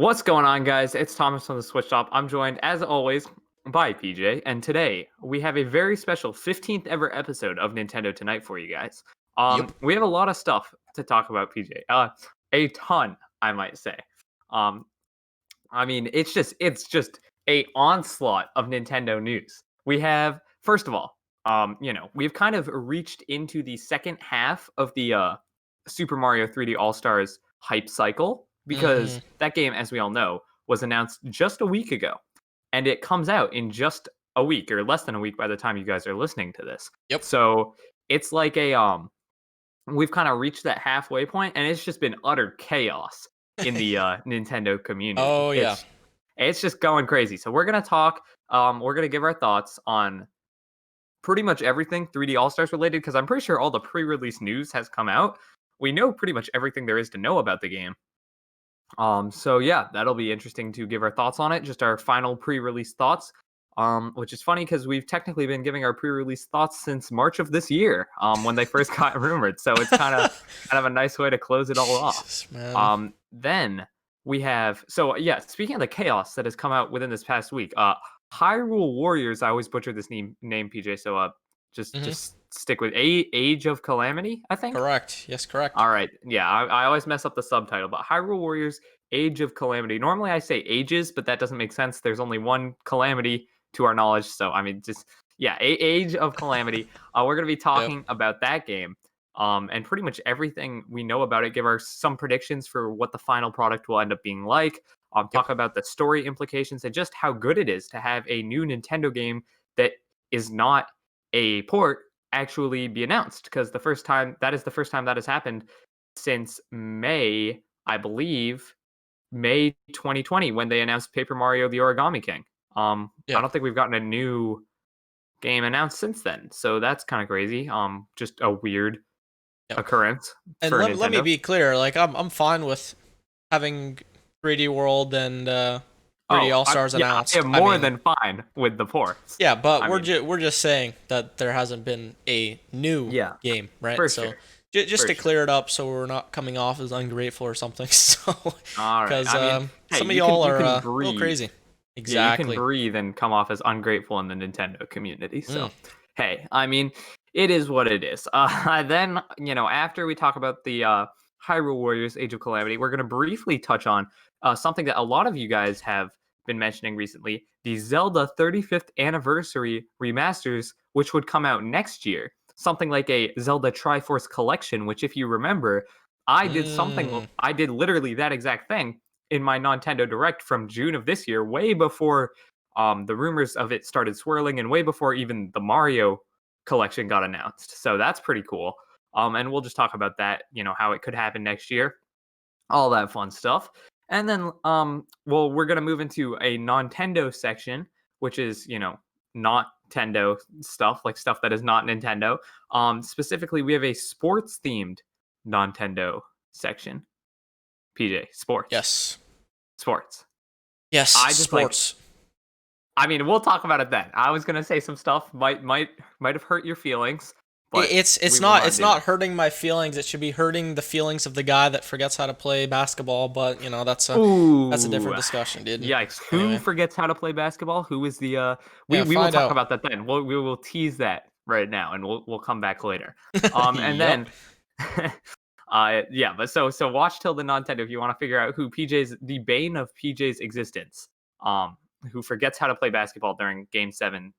What's going on, guys? It's Thomas from the Switch Shop. I'm joined, as always, by PJ, and today we have a very special 15th ever episode of Nintendo Tonight for you guys. Yep. We have a lot of stuff to talk about, PJ. A ton, I might say. Um, it's just a onslaught of Nintendo news. We have, first of all, we've kind of reached into the second half of the Super Mario 3D All Stars hype cycle because Mhm. that game, as we all know, was announced just a week ago, and it comes out in just a week or less than a week by the time you guys are listening to this. Yep. So it's like we've kind of reached that halfway point, and it's just been utter chaos in the Nintendo community. Oh yeah. It's just going crazy. So we're gonna talk. We're gonna give our thoughts on pretty much everything 3D All Stars related because I'm pretty sure all the pre-release news has come out. We know pretty much everything there is to know about the game. So yeah, that'll be interesting to give our thoughts on it. Just our final pre-release thoughts. Which is funny because we've technically been giving our pre-release thoughts since March of this year, when they first got rumored. So it's kind of a nice way to close it all off. Jesus, man. Then we have speaking of the chaos that has come out within this past week, Hyrule Warriors. I always butcher this name PJ. So just Mhm. just stick with Age of Calamity, I think. Correct. Yes, correct. All right. Yeah, I always mess up the subtitle, but Hyrule Warriors Age of Calamity. Normally I say ages, but that doesn't make sense. There's only one Calamity to our knowledge. So, I mean, just, yeah, Age of Calamity. We're going to be Yep. talking about that game and pretty much everything we know about it, give our some predictions for what the final product will end up being like, Yep. talk about the story implications and just how good it is to have a new Nintendo game that is not a port actually be announced because the first time that has happened since May, I believe, May 2020 when they announced Paper Mario: The Origami King. I Yeah. don't think we've gotten a new game announced since then, so that's kind of crazy. Just a weird Yep. occurrence And for let me Nintendo. be clear. Like I'm fine with having 3D World and 3D All Stars I announced. am I more mean, than fine with the ports. yeah, but I mean, we're just saying that there hasn't been a new yeah, game, right? for So sure, just for to sure. clear it up, so we're not coming off as ungrateful or something. So All right. because I mean, hey, some of y'all you are can a little breathe. crazy. Yeah, you can Exactly. breathe and come off as ungrateful in the Nintendo community. Mm. So, hey, I mean, it is what it is. Then, after we talk about the Hyrule Warriors Age of Calamity, we're going to briefly touch on something that a lot of you guys have been mentioning recently, the Zelda 35th anniversary remasters, which would come out next year. Something like a Zelda Triforce collection, which, if you remember, Mm. I did literally that exact thing in my Nintendo Direct from June of this year, way before the rumors of it started swirling and way before even the Mario collection got announced. So that's pretty cool. And we'll just talk about that, how it could happen next year, all that fun stuff. And then, we're going to move into a Nintendo section, which is, not Nintendo stuff, like stuff that is not Nintendo. Specifically, we have a sports themed Nintendo section. PJ, sports. Yes. Sports. Yes. I just like Sports. I mean, we'll talk about it then. I was gonna say some stuff might have hurt your feelings, but we will not It's do that. not hurting my feelings. It should be hurting the feelings of the guy that forgets how to play basketball. But that's a Ooh, different discussion, dude. yikes! Who Anyway, we forgets how to play basketball? Who is the? yeah, We will find talk out. about that then. We will tease that right now, and we'll come back later. And Yep. then, yeah. But so watch till the Nintendo if you want to figure out who PJ's the bane of PJ's existence. Who forgets how to play basketball during Game 7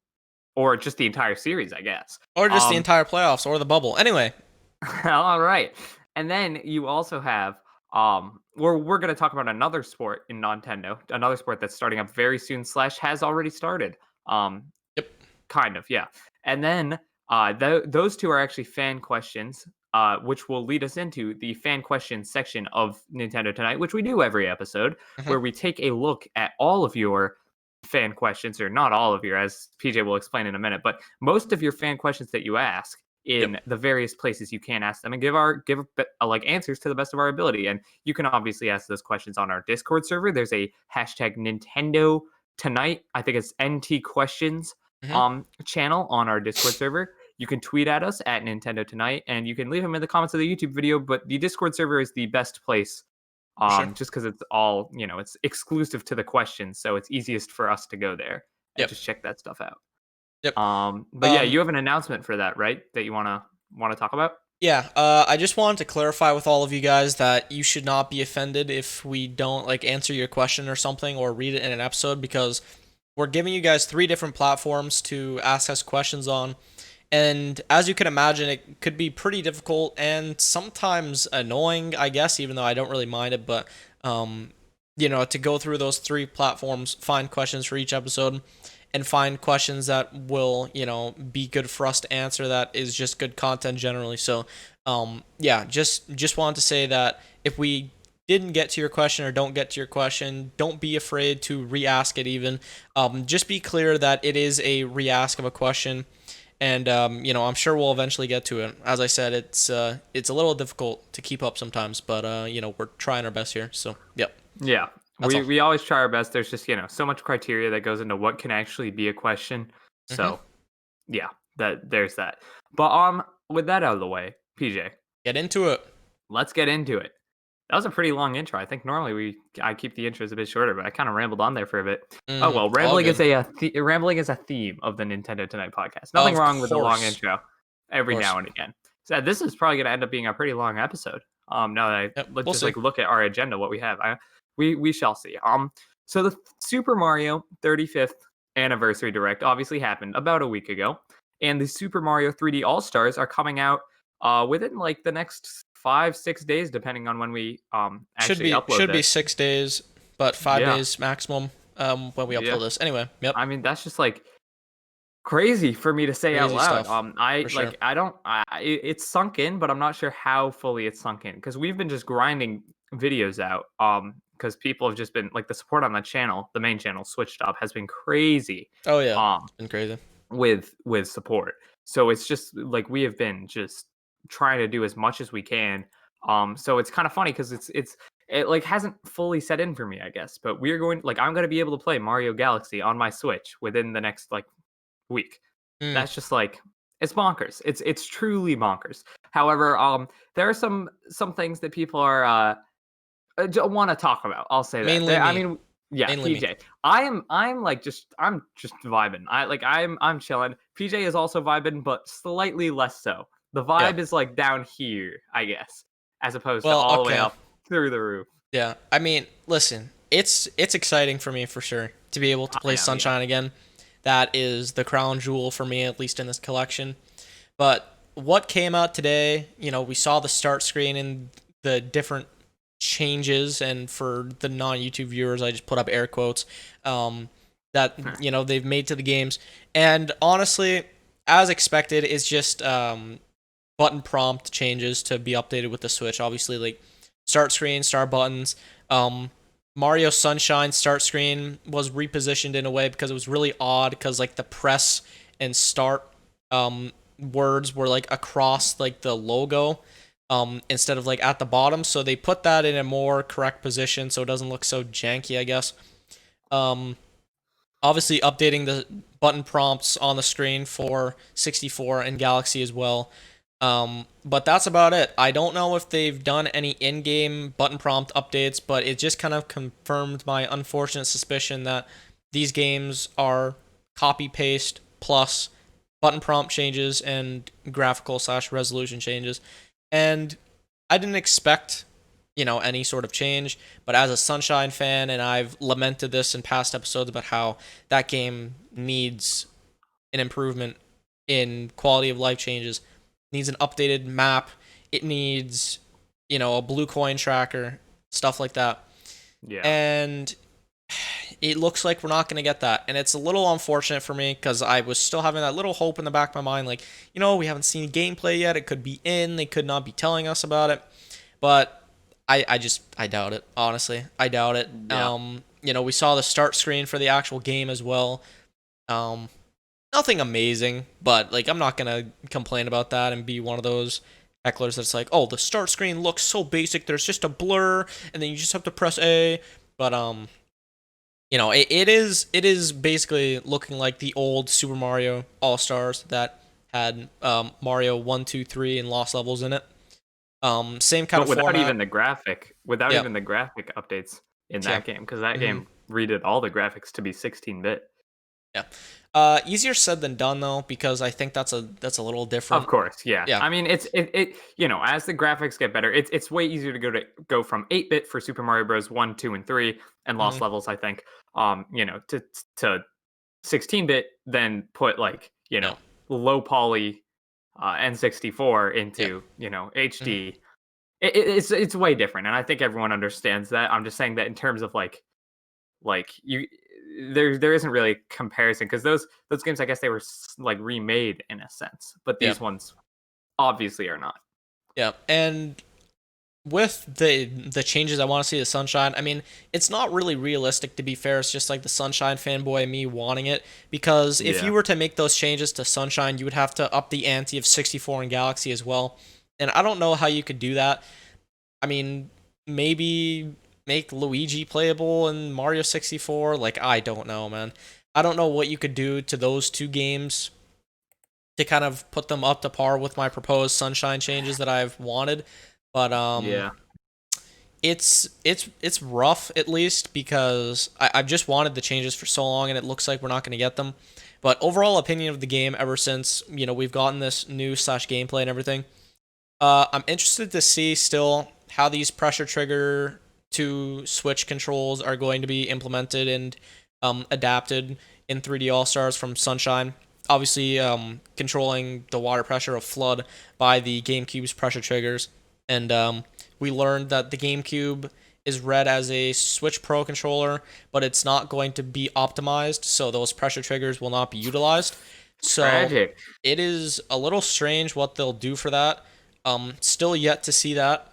or just the entire series, I guess. Or just the Um, entire playoffs or the bubble. Anyway. all right. And then you also have we're going to talk about another sport in Nintendo, another sport that's starting up very soon slash has already started. Um, Yep. kind of, yeah. And then those two are actually fan questions, which will lead us into the fan questions section of Nintendo Tonight, which we do every episode, Mhm. where we take a look at all of your fan questions, or not all of your, as PJ will explain in a minute, but most of your fan questions that you ask Yep. in the various places you can ask them and give like answers to the best of our ability. And you can obviously ask those questions on our Discord server. There's a hashtag Nintendo Tonight. I think it's NT Questions Mhm. channel on our Discord server. You can tweet at us at Nintendo Tonight, and you can leave them in the comments of the YouTube video. But the Discord server is the best place For sure. just because it's all, it's exclusive to the question, so it's easiest for us to go there and Yep. just check that stuff out. Yep. But yeah, Um, you have an announcement for that, right? That you wanna talk about? Yeah, I just wanted to clarify with all of you guys that you should not be offended if we don't like answer your question or something or read it in an episode, because we're giving you guys three different platforms to ask us questions on. And as you can imagine, it could be pretty difficult and sometimes annoying, I guess, even though I don't really mind it. But, to go through those three platforms, find questions for each episode, and find questions that will, be good for us to answer, that is just good content generally. So, yeah, just wanted to say that if we didn't get to your question or don't get to your question, don't be afraid to re-ask it even. Just be clear that it is a re-ask of a question, and I'm sure we'll eventually get to it. As I said, it's a little difficult to keep up sometimes, but we're trying our best here. So, yep, Yeah. that's all. We always try our best. There's just, so much criteria that goes into what can actually be a question. hmm So, yeah, there's that. But with that out of the way, PJ, Get into it. let's get into it. That was a pretty long intro. I think normally I keep the intros a bit shorter, but I kind of rambled on there for a bit. Oh well, All rambling is good. rambling is a theme of the Nintendo Tonight podcast. Nothing Of wrong with the long course. intro Of every course. now and again. So this is probably going to end up being a pretty long episode. Now that Yep, let's we'll just see. like look at our agenda, what we have. We shall see. So the Super Mario 35th anniversary direct obviously happened about a week ago, and the Super Mario 3D All Stars are coming out within like the next 5-6 days, depending on when we Should actually be upload should be this. 6 days, but five Yeah, days maximum. When we yeah. upload this. Anyway, yep, I mean, that's just like crazy for me to say out crazy loud. stuff for sure. I don't it's sunk in, but I'm not sure how fully it's sunk in because we've been just grinding videos out. Because people have just been like the support on the channel, the main channel switched up has been crazy. Oh yeah, Um, it's been crazy. with support. So it's just like we have been just trying to do as much as we can. So it's kind of funny because it like hasn't fully set in for me, I guess. But we're going like I'm gonna be able to play Mario Galaxy on my Switch within the next like week. Mm, That's just like it's bonkers. It's truly bonkers. However, there are some things that people are want to talk about. I'll say that. mainly I me. mean, yeah, Mainly me. PJ. I'm like I'm just vibing. I'm chilling. PJ is also vibing, but slightly less so. The Yeah. vibe is like down here, I guess, as opposed to Well, all the way okay. up through the roof. Yeah. I mean, listen, it's exciting for me for sure to be able to I play am, yeah. Sunshine again. That is the crown jewel for me, at least in this collection. But what came out today, we saw the start screen and the different changes, and for the non-YouTube viewers, I just put up air quotes, that, they've made to the games. And honestly, as expected, it's just button prompt changes to be updated with the Switch. Obviously, like start screen, start buttons. Mario Sunshine start screen was repositioned in a way because it was really odd because like the press and start words were like across like the logo instead of like at the bottom, so they put that in a more correct position so it doesn't look so janky, I guess. um Obviously updating the button prompts on the screen for 64 and Galaxy as well. But that's about it. I don't know if they've done any in-game button prompt updates, but it just kind of confirmed my unfortunate suspicion that these games are copy paste plus button prompt changes and graphical slash resolution changes. And I didn't expect, any sort of change. But as a Sunshine fan, and I've lamented this in past episodes about how that game needs an improvement in quality of life changes, needs an updated map, it needs, a blue coin tracker, stuff like that. Yeah. And it looks like we're not going to get that. And it's a little unfortunate for me because I was still having that little hope in the back of my mind. Like, we haven't seen gameplay yet. It could be they could not be telling us about it. But I doubt it. Honestly, I doubt it. Yeah. We saw the start screen for the actual game as well. Um, Nothing amazing, but like I'm not gonna complain about that and be one of those hecklers that's like, oh, the start screen looks so basic. There's just a blur, and then you just have to press A. But it is basically looking like the old Super Mario All Stars that had Mario 1, 2, 3 and Lost Levels in it. Same kind But of format. without Yep. even the graphic updates in Yeah. that game, because that hmm game redid all the graphics to be 16-bit. Yeah. Easier said than done though, because I think that's a little Of different. course, yeah. Yeah. I mean, as the graphics get better, it's way easier to go from 8-bit for Super Mario Bros. 1, 2, and 3 and Lost hmm Levels, I think, to 16-bit than put like, Yeah. low poly N64 Yeah. into, hmm HD. It's way different, and I think everyone understands that. I'm just saying that in terms of you there isn't really a comparison because those games, I guess they were like remade in a sense, but Yeah. these ones obviously are not. Yeah. And with the changes I want to see to Sunshine, I mean, it's not really realistic to be fair. It's just like the Sunshine fanboy and me wanting it, because if Yeah. you were to make those changes to Sunshine, you would have to up the ante of 64 and Galaxy as well. And I don't know how you could do that. I mean, maybe make Luigi playable in Mario 64. Like, I don't know, man. I don't know what you could do to those two games to kind of put them up to par with my proposed Sunshine changes that I've wanted. But Yeah. it's rough, at least because I've just wanted the changes for so long, and it looks like we're not going to get them. But overall opinion of the game ever since we've gotten this new slash gameplay and everything, I'm interested to see still how these pressure trigger to switch controls are going to be implemented and adapted in 3D All Stars from Sunshine. Obviously, controlling the water pressure of Flood by the GameCube's pressure triggers, and we learned that the GameCube is read as a Switch Pro controller, but it's not going to be optimized, so those pressure triggers will not be utilized. So Tragic. it is a little strange what they'll do for that. Still yet to see that.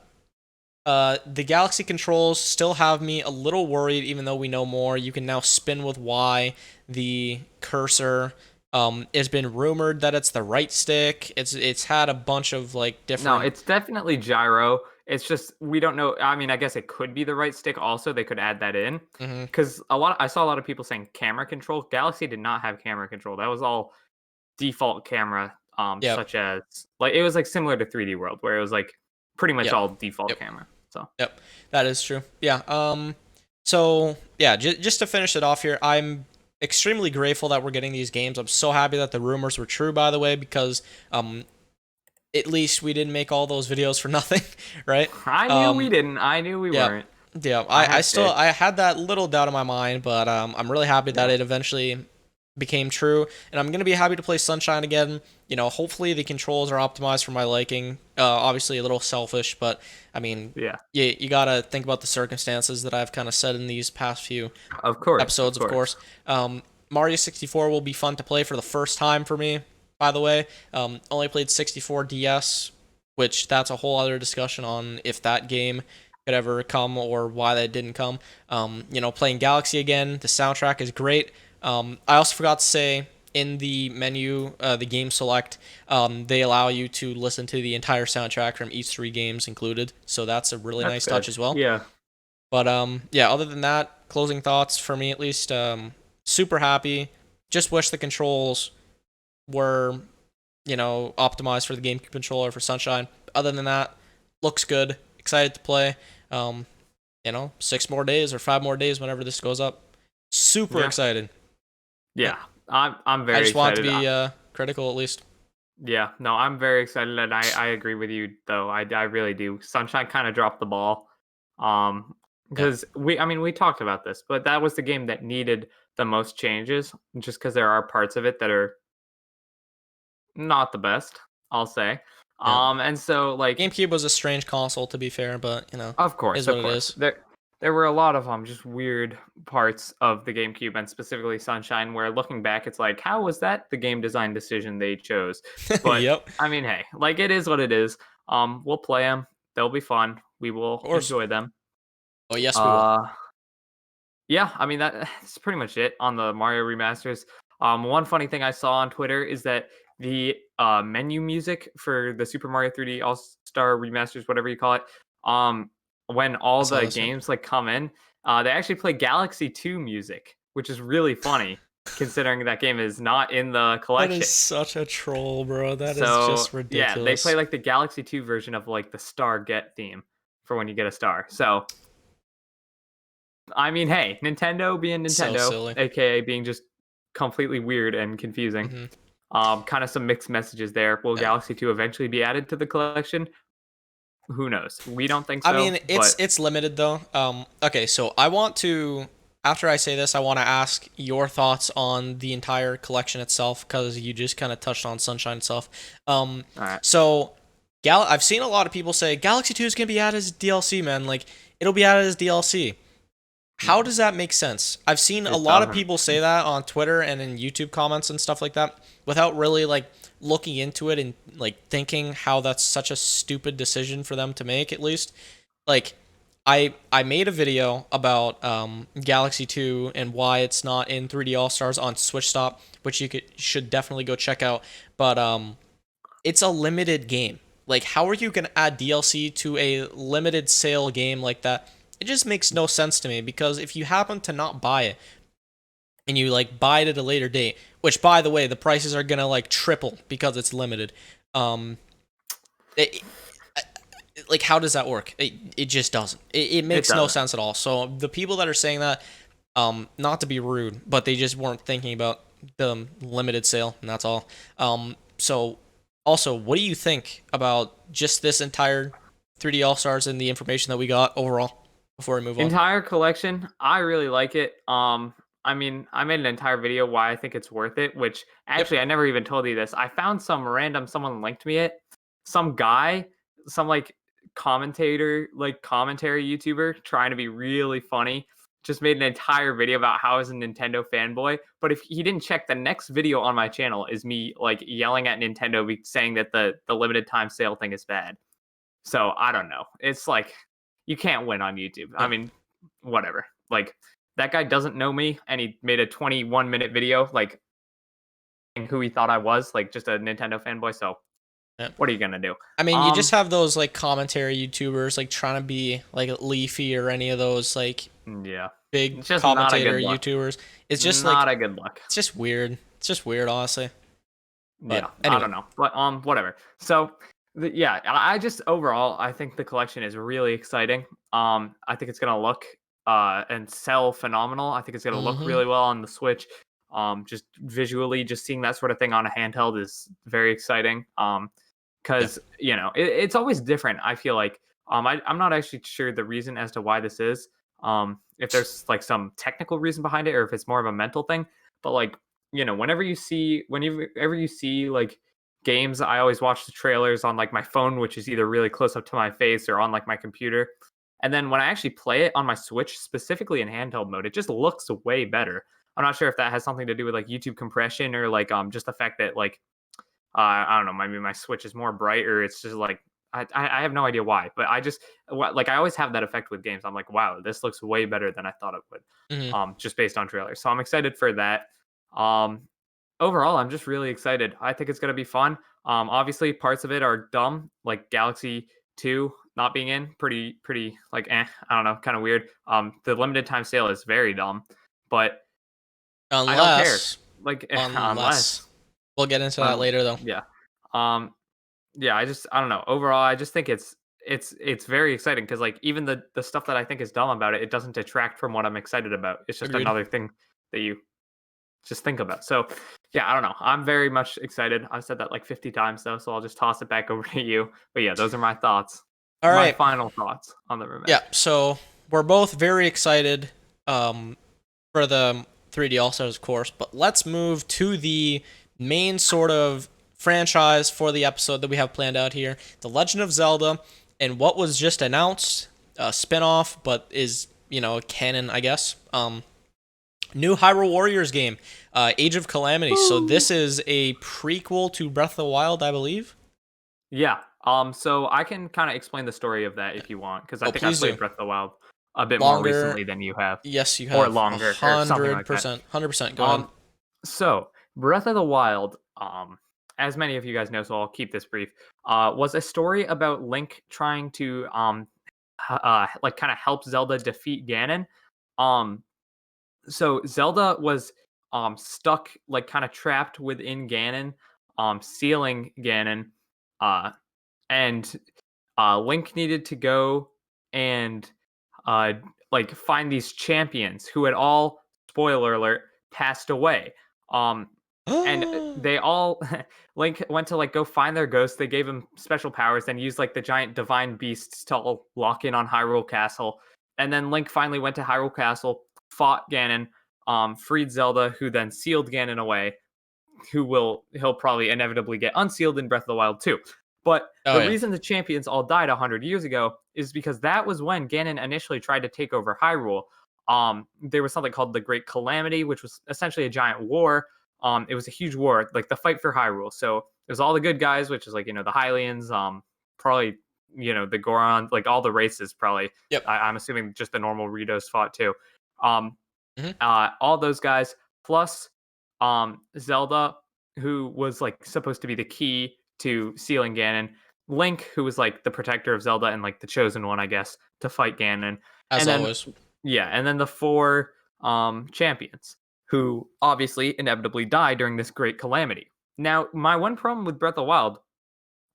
The Galaxy controls still have me a little worried, even though we know more. You can now spin with Y. The cursor. It's been rumored that it's the right stick. It's had a bunch of like No, different. it's definitely gyro. It's just we don't know. I mean, I guess it could be the right stick also. They could add that in Mhm. because I saw a lot of people saying camera control. Galaxy did not have camera control. That was all default camera, Yep. such as like it was like similar to 3D World where it was like pretty much Yep. all default Yep. camera. So Yep. That is true. Yeah. So yeah, just to finish it off here, I'm extremely grateful that we're getting these games. I'm so happy that the rumors were true, by the way, because at least we didn't make all those videos for nothing, right? I knew we Um, didn't. I knew we yeah, weren't. yeah. I I had still faith. I had that little doubt in my mind, but I'm really happy that Yeah. it eventually became true, and I'm gonna be happy to play Sunshine again. Hopefully the controls are optimized for my liking. Obviously a little selfish, but I mean, Yeah. you gotta think about the circumstances that I've kind of said in these past few Of course. Of episodes, of course. course. Mario 64 will be fun to play for the first time for me, by the way. Only played 64 DS, which that's a whole other discussion on if that game could ever come or why that didn't come. Playing Galaxy again, the soundtrack is great. I also forgot to say in the menu, the game select, they allow you to listen to the entire soundtrack from each three games included. So that's a really That's nice touch good. as well. Yeah. But yeah, other than that, closing thoughts for me at least. Super happy. Just wish the controls were, optimized for the GameCube controller for Sunshine. Other than that, looks good. Excited to play. Um, 6 more days or 5 more days whenever this goes up. Super Yeah. excited. Yeah. Yep. I'm I very just want it to excited. be critical at least. Yeah, no, I'm very excited, and I agree with you though. I really do. Sunshine kind of dropped the ball, Yep. because we talked about this, but that was the game that needed the most changes, just because there are parts of it that are not the best, I'll say. Yep. And so like GameCube was a strange console to be fair, but is what Of it course. is. There were a lot of just weird parts of the GameCube and specifically Sunshine where looking back it's like how was that the game design decision they chose? But Yep. I mean, hey, like it is what it is. We'll play them. They'll be fun. We Of will course. enjoy them. Oh yes, we will. Uh yeah, I mean that's pretty much it on the Mario remasters. One funny thing I saw on Twitter is that the menu music for the Super Mario 3D All Star remasters, whatever you call it, when I all saw the this. Yep. games like come in, they actually play Galaxy 2 music, which is really funny. considering that game is not in the That collection. is such a troll, bro. That is So just yeah, they ridiculous. play like the Galaxy 2 version of like the star get theme for when you get a star. So I mean, hey, Nintendo being So Nintendo, silly. aka being just completely weird and confusing. Hmm. Kind of some mixed messages there. Will Yeah. Galaxy 2 eventually be added to the collection? Who knows? We don't think I so, mean, it's but it's limited though. Okay, so I want to after I say this, I want to ask your thoughts on the entire collection itself because you just kind of touched on Sunshine itself. all right. So I've seen a lot of people say Galaxy 2 is gonna be added as DLC, man. Like it'll be added as DLC. How No, does that make sense? I've seen a it lot of doesn't. people say that on Twitter and in YouTube comments and stuff like that without really like looking into it and like thinking how that's such a stupid decision for them to make at least. Like I made a video about Galaxy 2 and why it's not in 3D All-Stars on Switch Stop, which should definitely go check out. But it's a limited game. Like how are you going to add DLC to a limited sale game like that? It just makes no sense to me because if you happen to not buy it and you like buy it at a later date, which by the way, the prices are gonna like triple because it's limited. Um, it, like how does that work? It just doesn't. It It makes no doesn't. sense at all. So the people that are saying that, not to be rude, but they just weren't thinking about the limited sale, and that's all. So also, what do you think about just this entire 3D All Stars and the information that we got overall before we move on? Entire collection, I really like it. I mean, I made an entire video why I think it's worth it, which Yep. actually I never even told you this. I found someone linked me it. Some guy, some like commentary YouTuber trying to be really funny, just made an entire video about how I was a Nintendo fanboy. But if he didn't check, the next video on my channel is me like yelling at Nintendo saying that the limited time sale thing is bad. So I don't know. It's like you can't win on YouTube. I Yep. mean, whatever. Like that guy doesn't know me, and he made a 21-minute video like who he thought I was, like just a Nintendo fanboy. So Yep. what are you gonna do? I mean, you just Um, have those like commentary YouTubers like trying to be like Leafy or any of those like yeah, big it's just not a commentator good look. YouTubers. It's just like Not a good look. it's just weird. It's just weird, honestly. Yeah, But I anyway, don't know, but whatever. So, yeah, I just overall, I think the collection is really exciting. I think it's gonna look and sell phenomenal. I think it's gonna look mm-hmm. really well on the Switch. Just visually, just seeing that sort of thing on a handheld is very exciting. Yeah, Because it's always different. I feel like I'm not actually sure the reason as to why this is. If there's like some technical reason behind it, or if it's more of a mental thing. But like whenever you see like games, I always watch the trailers on like my phone, which is either really close up to my face or on like my computer. And then when I actually play it on my Switch, specifically in handheld mode, it just looks way better. I'm not sure if that has something to do with like YouTube compression or like just the fact that like I don't know, maybe my Switch is more bright or it's just like I have no idea why, but like I always have that effect with games. I'm like, wow, this looks way better than I thought it would, mm-hmm. just based on trailers. So I'm excited for that. Um, Overall, I'm just really excited. I think it's gonna be fun. Obviously, parts of it are dumb, like Galaxy 2 not being in, pretty like I don't know, kind of weird. The limited time sale is very dumb, but I don't care. Unless Like unless unless, we'll get into that un, later though. yeah, um, yeah. I don't know. Overall, I just think it's very exciting because like even the stuff that I think is dumb about it, it doesn't detract from what I'm excited about. It's just Agreed. another thing that you just think about. So, yeah, I don't know. I'm very much excited. I've said that like 50 times though, so I'll just toss it back over to you. But yeah, those are my thoughts. All My right. final thoughts on the Yeah. remake. So we're both very excited for the 3D All Stars, of course. But let's move to the main sort of franchise for the episode that we have planned out here: The Legend of Zelda, and what was just announced, a spin-off, but is canon, I guess. New Hyrule Warriors game, Age of Calamity. So Woo! this is a prequel to Breath of the Wild, I believe. Yeah. So I can kind of explain the story of that if you want, because I Oh, think I please do. played Breath of the Wild a bit more Longer. recently than you have, Yes, you or have. A longer, or something hundred like that. percent. 100%. Go ahead. Um, so Breath of the Wild, as many of you guys know, so I'll keep this brief, was a story about Link trying to like kind of help Zelda defeat Ganon. Um, so Zelda was stuck, like kind of trapped within Ganon, sealing Ganon, uh, and Link needed to go and uh, like find these champions who had all, spoiler alert, passed away. Um, and they all Link went to like go find their ghosts. They gave him special powers, then used like the giant divine beasts to all lock in on Hyrule Castle. And then Link finally went to Hyrule Castle, fought Ganon, freed Zelda, who then sealed Ganon away, he'll probably inevitably get unsealed in Breath of the Wild too. But Oh the yeah. reason the champions all died 100 years ago is because that was when Ganon initially tried to take over Hyrule. There was something called the Great Calamity, which was essentially a giant war. It was a huge war, like the fight for Hyrule. So it was all the good guys, which is like the Hylians, probably the Goron, like all the races. Probably, Yep. I'm assuming just the normal Ritos fought too. Um, Hmm. all those guys plus Zelda, who was like supposed to be the key to sealing Ganon, Link, who was like the protector of Zelda and like the chosen one, I guess, to fight Ganon, As and then always. yeah, and then the four champions who obviously inevitably die during this great calamity. Now, my one problem with Breath of the Wild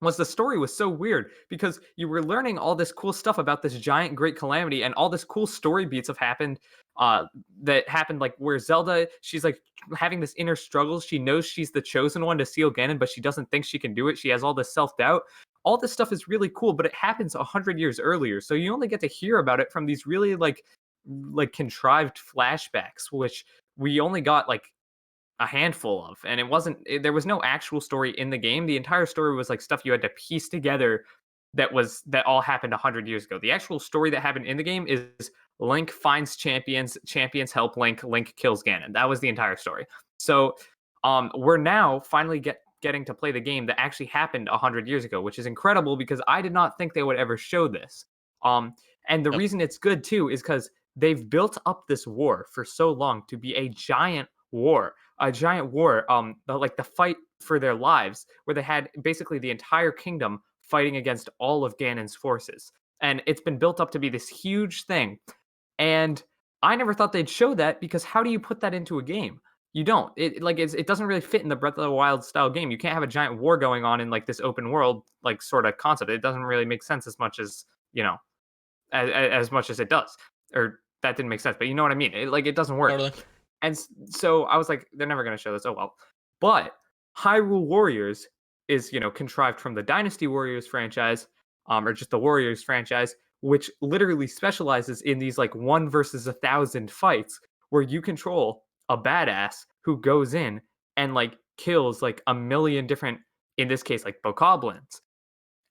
was the story was so weird because you were learning all this cool stuff about this giant great calamity, and all this cool story beats have happened that happened, like where Zelda, she's like having this inner struggle. She knows she's the chosen one to seal Ganon, but she doesn't think she can do it. She has all this self-doubt. All this stuff is really cool, but it happens 100 years earlier, so you only get to hear about it from these really like contrived flashbacks, which we only got like a handful of, and there was no actual story in the game. The entire story was like stuff you had to piece together that all happened 100 years ago. The actual story that happened in the game is Link finds champions, champions help Link, Link kills Ganon. That was the entire story. So we're now finally getting to play the game that actually happened 100 years ago, which is incredible because I did not think they would ever show this. And the Yep. reason it's good too is because they've built up this war for so long to be a giant war, like the fight for their lives, where they had basically the entire kingdom fighting against all of Ganon's forces. And it's been built up to be this huge thing. And I never thought they'd show that, because how do you put that into a game? You don't. It doesn't really fit in the Breath of the Wild style game. You can't have a giant war going on in like this open world like sort of concept. It doesn't really make sense as much as, as much as it does. Or that didn't make sense, but you know what I mean? It doesn't work. Totally. And so I was like, they're never going to show this. Oh well. But Hyrule Warriors is, contrived from the Dynasty Warriors franchise, or just the Warriors franchise, which literally specializes in these like 1 versus 1,000 fights where you control a badass who goes in and like kills like a million different, in this case, like bokoblins.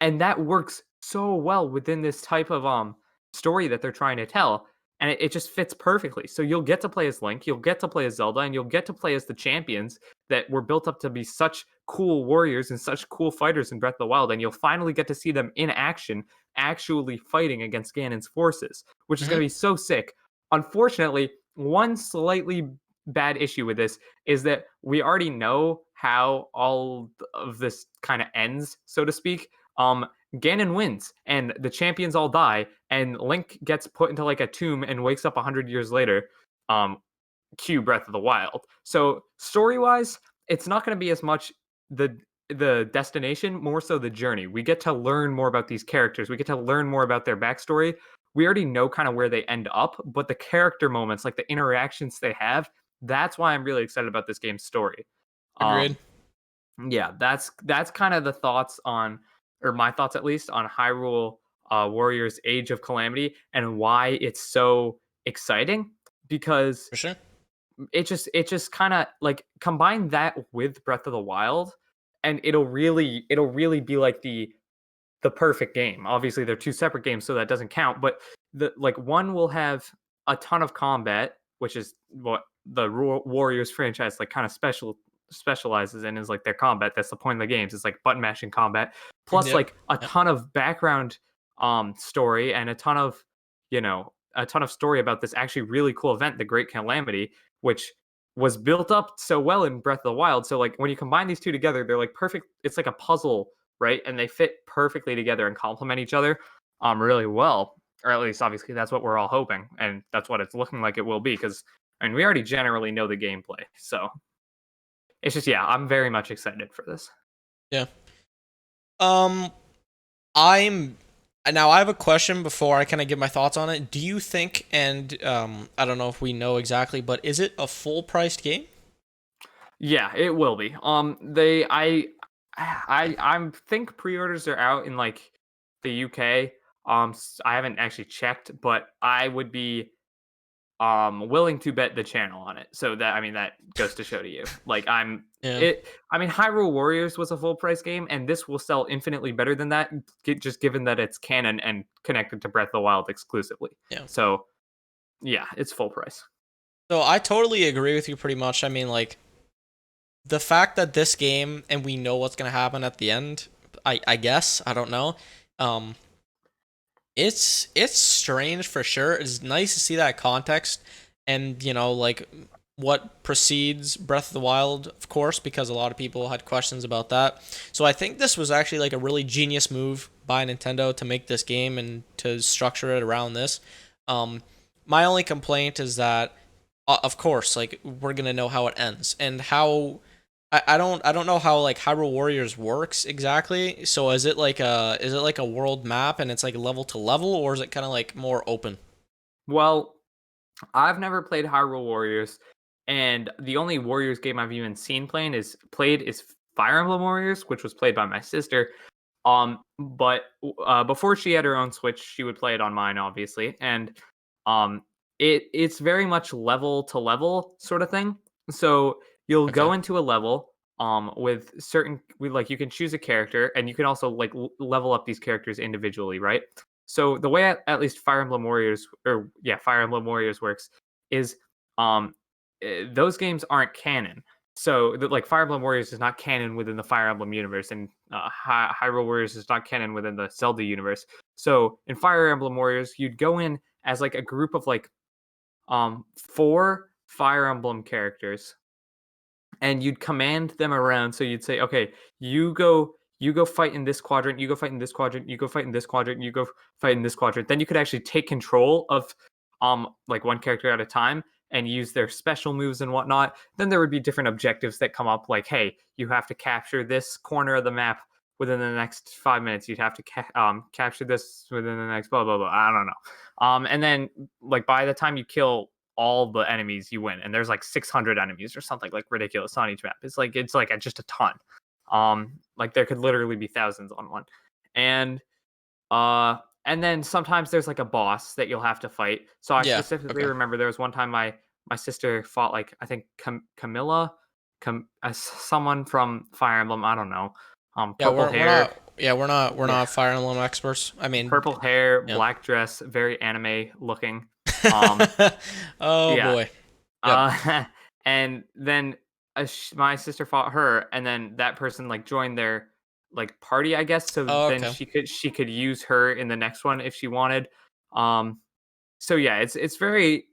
And that works so well within this type of story that they're trying to tell, and it just fits perfectly. So you'll get to play as Link, you'll get to play as Zelda, and you'll get to play as the champions that were built up to be such cool warriors and such cool fighters in Breath of the Wild, and you'll finally get to see them in action, actually fighting against Ganon's forces, which is going Hmm. to be so sick. Unfortunately, one slightly bad issue with this is that we already know how all of this kind of ends, so to speak. Ganon wins, and the champions all die, and Link gets put into like a tomb and wakes up 100 years later. Um, cue Breath of the Wild. So story wise, it's not going to be as much the the destination, more so the journey. We get to learn more about these characters. We get to learn more about their backstory. We already know kind of where they end up, but the character moments, like the interactions they have, that's why I'm really excited about this game's story. Agreed. Um, yeah, that's kind of the thoughts on, or my thoughts at least, on Hyrule Warriors Age of Calamity and why it's so exciting, because For sure. it just kind of like combine that with Breath of the Wild, and it'll really be like the perfect game. Obviously, they're two separate games, so that doesn't count. But the like one will have a ton of combat, which is what the Warriors franchise like kind of specializes in, is like their combat. That's the point of the games. It's like button mashing combat, plus Yep. like a Yep. ton of background story, and a ton of story about this actually really cool event, the Great Calamity, which was built up so well in Breath of the Wild. So like when you combine these two together, they're like perfect. It's like a puzzle, right? And they fit perfectly together and complement each other really well. Or at least obviously that's what we're all hoping, and that's what it's looking like it will be, because I mean, we already generally know the gameplay, so it's just I'm very much excited for this. Yeah. Um, I'm now I have a question before I kind of give my thoughts on it. Do you think, and I don't know if we know exactly, but is it a full priced game? Yeah, it will be. I think pre-orders are out in like the UK. I haven't actually checked, but I would be willing to bet the channel on it. So that, I mean, that goes to show to you. Like Yeah. I mean, Hyrule Warriors was a full price game, and this will sell infinitely better than that, just given that it's canon and connected to Breath of the Wild exclusively. Yeah. So yeah, it's full price. So I totally agree with you pretty much. I mean, like, the fact that this game and we know what's gonna happen at the end, I guess I don't know. Um, it's strange for sure. It's nice to see that context, and like what precedes Breath of the Wild, of course, because a lot of people had questions about that. So I think this was actually like a really genius move by Nintendo to make this game and to structure it around this. My only complaint is that, of course, like we're gonna know how it ends and how. I don't know how like Hyrule Warriors works exactly. So is it like a world map and it's like level to level, or is it kind of like more open? Well, I've never played Hyrule Warriors, and the only Warriors game I've even seen played is Fire Emblem Warriors, which was played by my sister. But before she had her own Switch, she would play it on mine, obviously, and um, it's very much level to level sort of thing. So you'll Okay. go into a level with like you can choose a character, and you can also like level up these characters individually, right? So the way at least Fire Emblem Warriors works is um those games aren't canon. So like Fire Emblem Warriors is not canon within the Fire Emblem universe, and Hyrule Warriors is not canon within the Zelda universe. So in Fire Emblem Warriors, you'd go in as like a group of like four Fire Emblem characters, and you'd command them around. So you'd say, okay, you go fight in this quadrant, you go fight in this quadrant, you go fight in this quadrant, you go fight in this quadrant. Then you could actually take control of like one character at a time and use their special moves and whatnot. Then there would be different objectives that come up, like, hey, you have to capture this corner of the map within the next 5 minutes. You'd have to capture this within the next blah blah blah. I don't know. And then like by the time you kill all the enemies, you win, and there's like 600 enemies or something like ridiculous on each map. It's like just a ton. Like there could literally be thousands on one. And uh and then sometimes there's like a boss that you'll have to fight. So I Yeah. specifically Okay. remember there was one time my sister fought, like, I think Camilla, someone from Fire Emblem, I don't know. Yeah, Purple we're hair. not. Yeah, we're Yeah, not Fire Emblem experts. I mean, purple hair, yeah. black dress, very anime looking. um Oh yeah. boy. Yep. Uh, and then my sister fought her, and then that person like joined their like party, I guess. So Oh, then okay. she could use her in the next one if she wanted. Um, so yeah, it's very.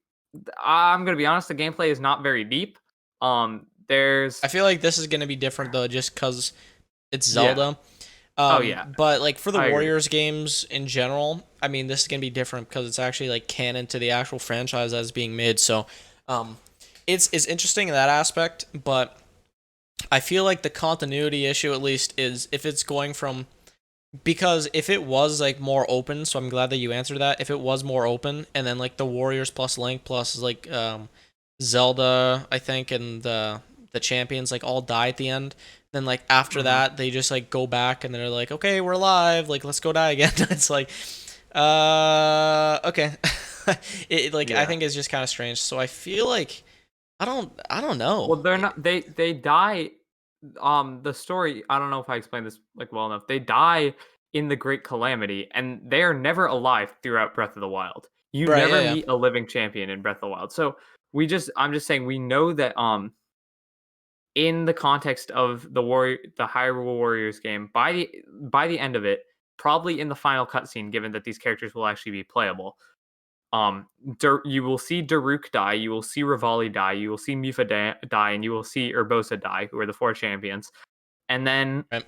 I'm gonna be honest. The gameplay is not very deep. I There's feel like this is gonna be different though, just because it's yeah. Zelda. Oh yeah, But like for the I agree. Warriors games in general, I mean, this is gonna be different because it's actually like canon to the actual franchise that's being made. So, um, it's interesting in that aspect, but I feel like the continuity issue at least is if it's going from, because if it was like more open, so I'm glad that you answered that. If it was more open and then like the Warriors plus Link plus like Zelda, I think, and the champions like all die at the end, then like after Hmm. that they just like go back and they're like, okay, we're alive, like let's go die again. It's like okay. It like I Yeah. think it's just kind of strange. So I feel like I don't know. Well, they're not. They die. The story. I don't know if I explained this like well enough. They die in the Great Calamity, and they are never alive throughout Breath of the Wild. You Right, yeah, never yeah. meet a living champion in Breath of the Wild. So I'm just saying we know that in the context of the Hyrule Warriors game, by the end of it, probably in the final cutscene, given that these characters will actually be playable, you will see Daruk die, you will see Rivali die, you will see Mifa die, and you will see Urbosa die, who are the four champions. And then Right.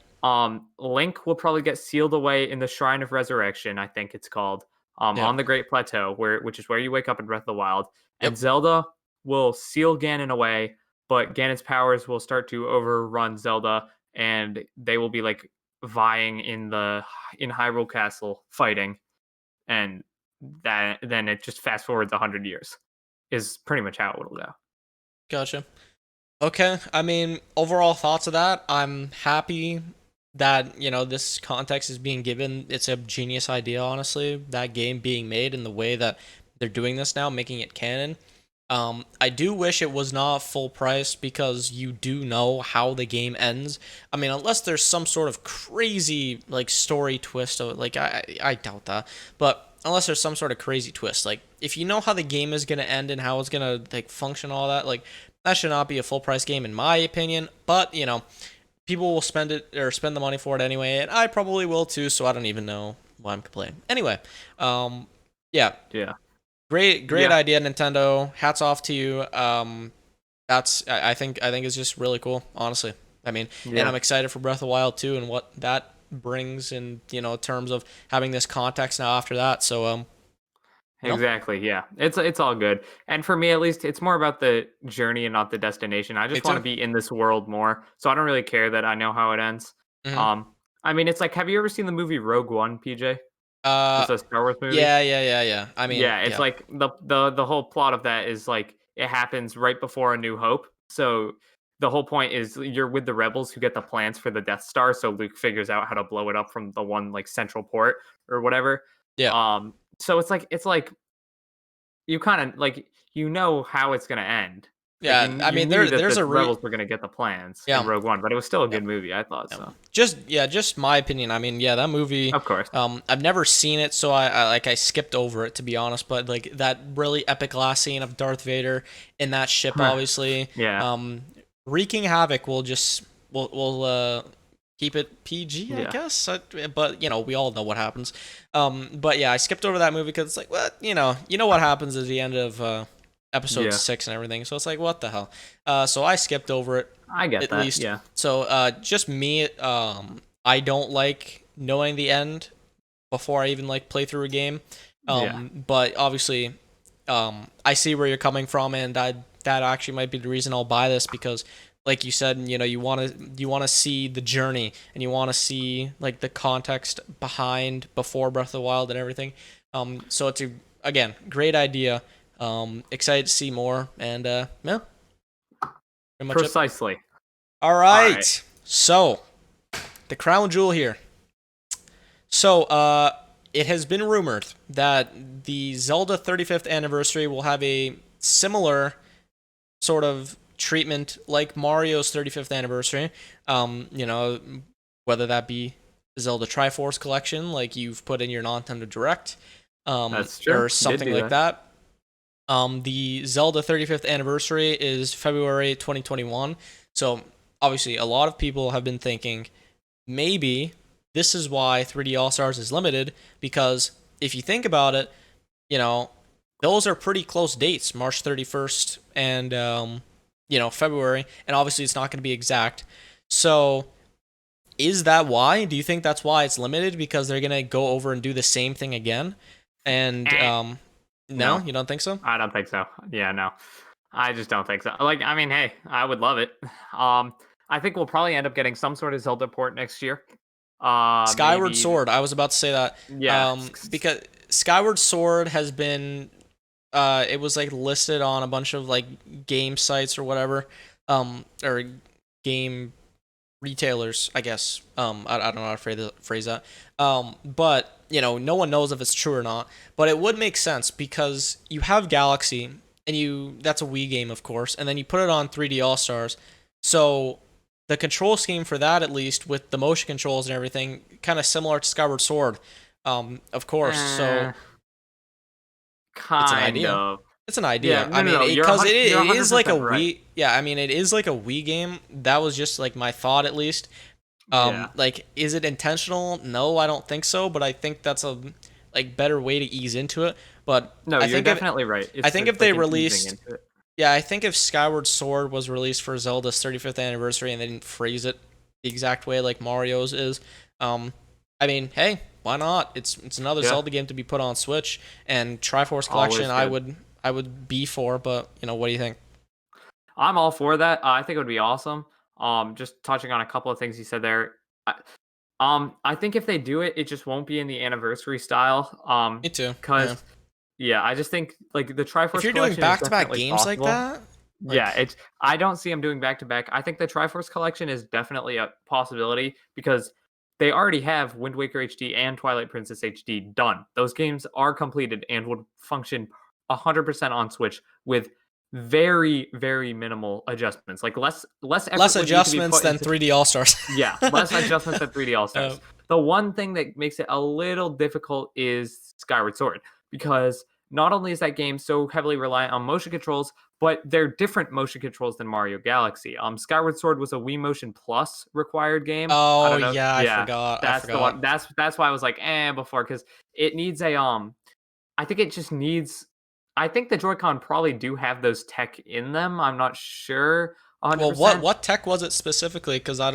Link will probably get sealed away in the Shrine of Resurrection, I think it's called, Yep. on the Great Plateau, which is where you wake up in Breath of the Wild. And Yep. Zelda will seal Ganon away, but Ganon's powers will start to overrun Zelda, and they will be like vying in Hyrule Castle fighting, and that then it just fast forwards 100 years is pretty much how it will go. Gotcha. Okay, I mean, overall thoughts of that. I'm happy that, this context is being given. It's a genius idea, honestly, that game being made in the way that they're doing this now, making it canon. I do wish it was not full price because you do know how the game ends. I mean, unless there's some sort of crazy like story twist, like I doubt that. But unless there's some sort of crazy twist, like if you know how the game is gonna end and how it's gonna like function, all that, like that should not be a full price game in my opinion. But people will spend it or spend the money for it anyway, and I probably will too. So I don't even know why I'm complaining. Anyway, yeah. Yeah. Great idea, Nintendo. Hats off to you. I think it's just really cool, honestly. I mean, and I'm excited for Breath of the Wild too, and what that brings in terms of having this context now after that. So Exactly, yeah. It's all good. And for me at least, it's more about the journey and not the destination. I just want to be in this world more. So I don't really care that I know how it ends. Mm-hmm. I mean, it's like, have you ever seen the movie Rogue One, PJ? It's a Star Wars movie. Yeah. I mean, yeah, it's like the whole plot of that is like it happens right before A New Hope. So the whole point is you're with the rebels who get the plans for the Death Star. So Luke figures out how to blow it up from the one like central port or whatever. Yeah. So it's like you kind of like how it's gonna end. Yeah, Like, I mean, knew that there's the a rebels were gonna get the plans in Rogue One, but it was still a good movie. I thought so. Just my opinion. I mean, that movie. Of course. I've never seen it, so I skipped over it to be honest. But like that really epic last scene of Darth Vader in that ship, obviously. Yeah. Wreaking havoc. We'll keep it PG, I guess. But we all know what happens. But yeah, I skipped over that movie because it's like, what you know what happens at the end of episode 6 and everything. So it's like, what the hell? So I skipped over it. I get at that. least. Yeah. So just me. I don't like knowing the end before I even like play through a game. But obviously, I see where you're coming from, and that actually might be the reason I'll buy this because, like you said, you want to see the journey and you want to see like the context before Breath of the Wild and everything. So it's again great idea. Excited to see more, and yeah, pretty much precisely. All right. So the crown jewel here. So it has been rumored that the Zelda 35th anniversary will have a similar sort of treatment like Mario's 35th anniversary. Whether that be Zelda Triforce Collection, like you've put in your Nintendo Direct, That's true. or something like that. The Zelda 35th anniversary is February 2021. So obviously a lot of people have been thinking maybe this is why 3D All-Stars is limited, because if you think about it, those are pretty close dates, March 31st and February, and obviously it's not going to be exact. So is that why? Do you think that's why it's limited, because they're going to go over and do the same thing again? And no, you don't think so? I don't think so. Yeah, no. I just don't think so. Like, I mean, hey, I would love it. I think we'll probably end up getting some sort of Zelda port next year. Skyward Sword. I was about to say that. Yeah. Because Skyward Sword has been, it was like listed on a bunch of like game sites or whatever, or game retailers, I guess. I don't know how to phrase that. But no one knows if it's true or not. But it would make sense because you have Galaxy, and that's a Wii game, of course, and then you put it on 3D All Stars. So the control scheme for that, at least with the motion controls and everything, kind of similar to Skyward Sword, of course. So it's an idea. It's an idea. Yeah, I mean, because it is like a right. Wii. Yeah, I mean, it is like a Wii game. That was just like my thought, at least. Like, is it intentional? No, I don't think so. But I think that's a better way to ease into it. But no, you're definitely right. I think if they released, I think if Skyward Sword was released for Zelda's 35th anniversary and they didn't phrase it the exact way like Mario's is, I mean, hey, why not? It's another Zelda game to be put on Switch, and Triforce Collection. I would be for, but what do you think? I'm all for that. I think it would be awesome. Just touching on a couple of things you said there. I, I think if they do it, it just won't be in the anniversary style. Me too. Yeah. Because yeah, I just think like the If Triforce you're doing collection is back-to-back definitely games like possible. that, Yeah, like, I don't see them doing back to back. I think the Triforce collection is definitely a possibility because they already have Wind Waker HD and Twilight Princess HD done. Those games are completed and would function 100% on Switch with very very minimal adjustments. Like less less effort would need to be adjustments put than into 3D All Stars. yeah, less adjustments than 3D All Stars. The one thing that makes it a little difficult is Skyward Sword because not only is that game so heavily reliant on motion controls, but they're different motion controls than Mario Galaxy. Skyward Sword was a Wii Motion Plus required game. I Oh don't know. yeah, I Yeah, forgot. I that's the one. forgot. That's why I was like, before because it needs a I think it just needs. I think the Joy-Con probably do have those tech in them. I'm not sure Well, what 100%. what tech was it specifically? Because I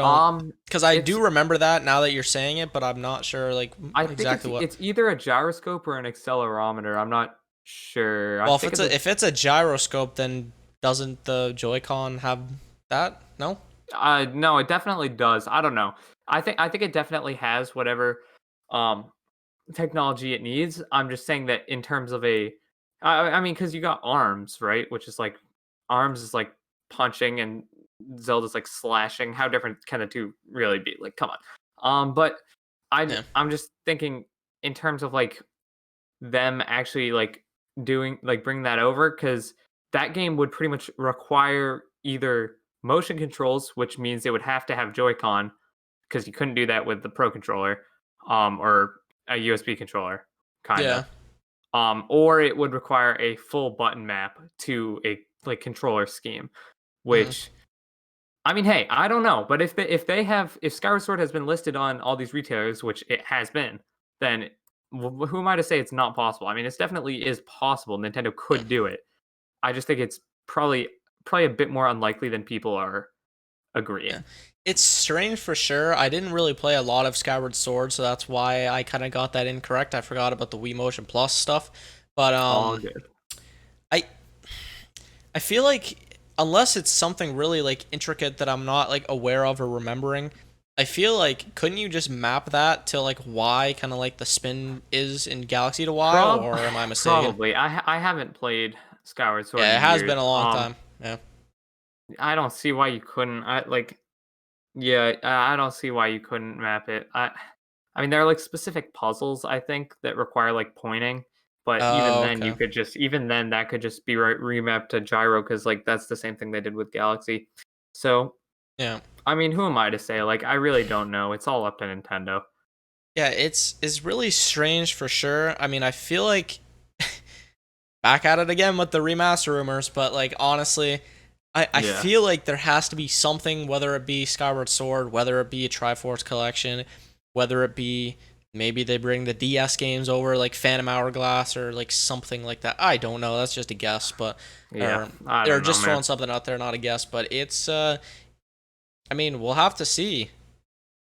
It's do remember that now that you're saying it, but I'm not sure like I think exactly what. it's either a gyroscope or an accelerometer. I'm not sure. I Well, if think it's it's a if it's a gyroscope, then doesn't the Joy-Con have that? No. no, it definitely does. I don't know. I think it definitely has whatever um technology it needs. I'm just saying that in terms of I mean, because you got arms, right? Which is like arms is like punching and Zelda's like slashing. How different can the two really be? Like, come on. But Yeah. I'm just thinking in terms of like them actually like doing like bring that over because that game would pretty much require either motion controls, which means it would have to have Joy-Con because you couldn't do that with the Pro controller, or a USB controller, Yeah. kinda. Or it would require a full button map to a like controller scheme, Hmm. which I mean, hey, I don't know, but if Skyward Sword has been listed on all these retailers, which it has been, then who am I to say it's not possible? I mean, it definitely is possible. Nintendo Yeah. could do it. I just think it's probably a bit more unlikely than people are Yeah. agreeing. It's strange for sure. I didn't really play a lot of Skyward Sword, so that's why I kind of got that incorrect. I forgot about the Wii Motion Plus stuff. But All good. I I feel like unless it's something really like intricate that I'm not like aware of or remembering, I feel like couldn't you just map that to like Y, kind of like the spin is in Galaxy to Y, Prob or am I mistaken? Probably. I haven't played Skyward Sword Yeah, it in has years. been a long time. Yeah. I don't see why you couldn't. Yeah, I don't see why you couldn't map it. I mean, there are like specific puzzles I think that require like pointing, but Oh, okay. even then that could just be remapped to gyro because like that's the same thing they did with Galaxy. So Yeah. I mean, who am I to say? Like, I really don't know. It's all up to Nintendo. Yeah, it's really strange for sure. I mean, I feel like back at it again with the remaster rumors, but like honestly, I Yeah. feel like there has to be something, whether it be Skyward Sword, whether it be a Triforce collection, whether it be maybe they bring the DS games over, like Phantom Hourglass or like something like that. I don't know. That's just a guess, but Yeah. or I they're don't know, just man. throwing something out there, not a guess. But it's I mean, we'll have to see.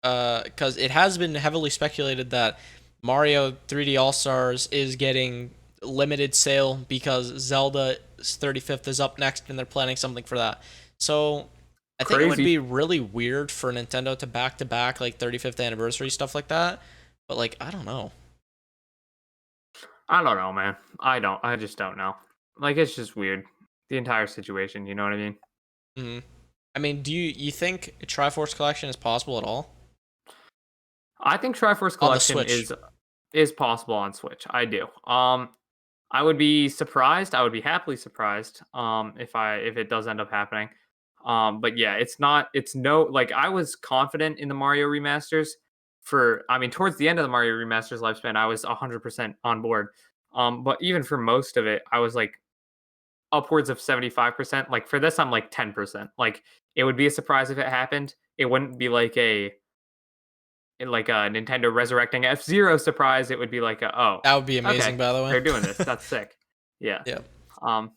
Because it has been heavily speculated that Mario 3D All Stars is getting limited sale because Zelda's 35th is up next and they're planning something for that. So I think it would Crazy. be really weird for Nintendo to back like 35th anniversary stuff like that. But like, I don't know. I don't know, man. I don't. I just don't know. Like, it's just weird. The entire situation, you know what I mean? Hmm. I mean, do you think a Triforce collection is possible at all I think Triforce on the Collection Switch? is possible on Switch. I do. I would be surprised. I would be happily surprised. If it does end up happening. But yeah, it's not. It's no. Like I was confident in the Mario remasters. I mean, towards the end of the Mario remasters lifespan, I was 100% on board. But even for most of it, I was like upwards of 75%. Like for this, I'm like 10%. Like it would be a surprise if it happened. It wouldn't be like a Nintendo resurrecting F-Zero surprise. It would be like oh, That would be okay, amazing, by the they're doing this. way. That's sick. Yeah. Yeah. Um,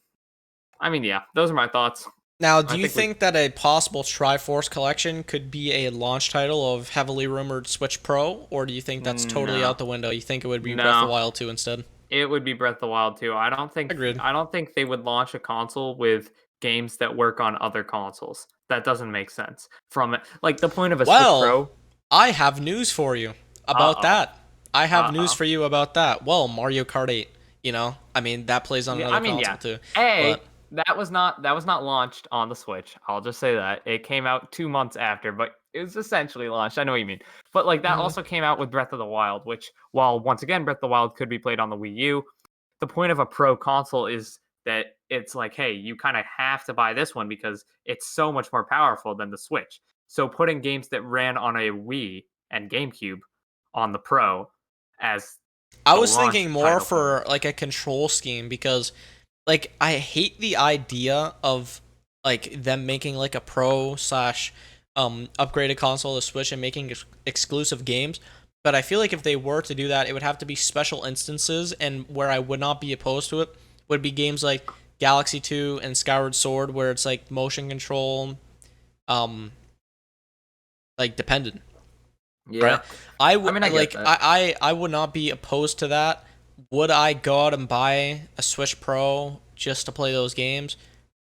I mean, yeah, those are my thoughts. Now, do I you think we think that a possible Triforce collection could be a launch title of heavily rumored Switch Pro, or do you think that's totally no, out the window? You think it would be Breath of no, the Wild 2 instead? It would be Breath of the Wild too. Agreed. I don't think they would launch a console with games that work on other consoles. That doesn't make sense. From like the point of a Switch Well, Pro. I have news for you about Uh-oh. that. I have news Uh-oh. for you about that. Well, Mario Kart 8, I mean, that plays on Yeah, another I mean, console yeah. too. A But that was not launched on the Switch. I'll just say that. It came out 2 months after, but it was essentially launched. I know what you mean. But like that mhm. also came out with Breath of the Wild, which while once again Breath of the Wild could be played on the Wii U, the point of a pro console is that it's like, hey, you kind of have to buy this one because it's so much more powerful than the Switch. So putting games that ran on a Wii and GameCube on the Pro as I the was launch thinking more title for for like a control scheme because like I hate the idea of like them making like a pro slash upgraded console to Switch and making exclusive games. But I feel like if they were to do that, it would have to be special instances, and where I would not be opposed to it would be games like Galaxy 2 and Skyward Sword, where it's like motion control, um, like dependent, yeah. right? I I would mean, I get like that. I would not be opposed to that. Would I go out and buy a Switch Pro just to play those games?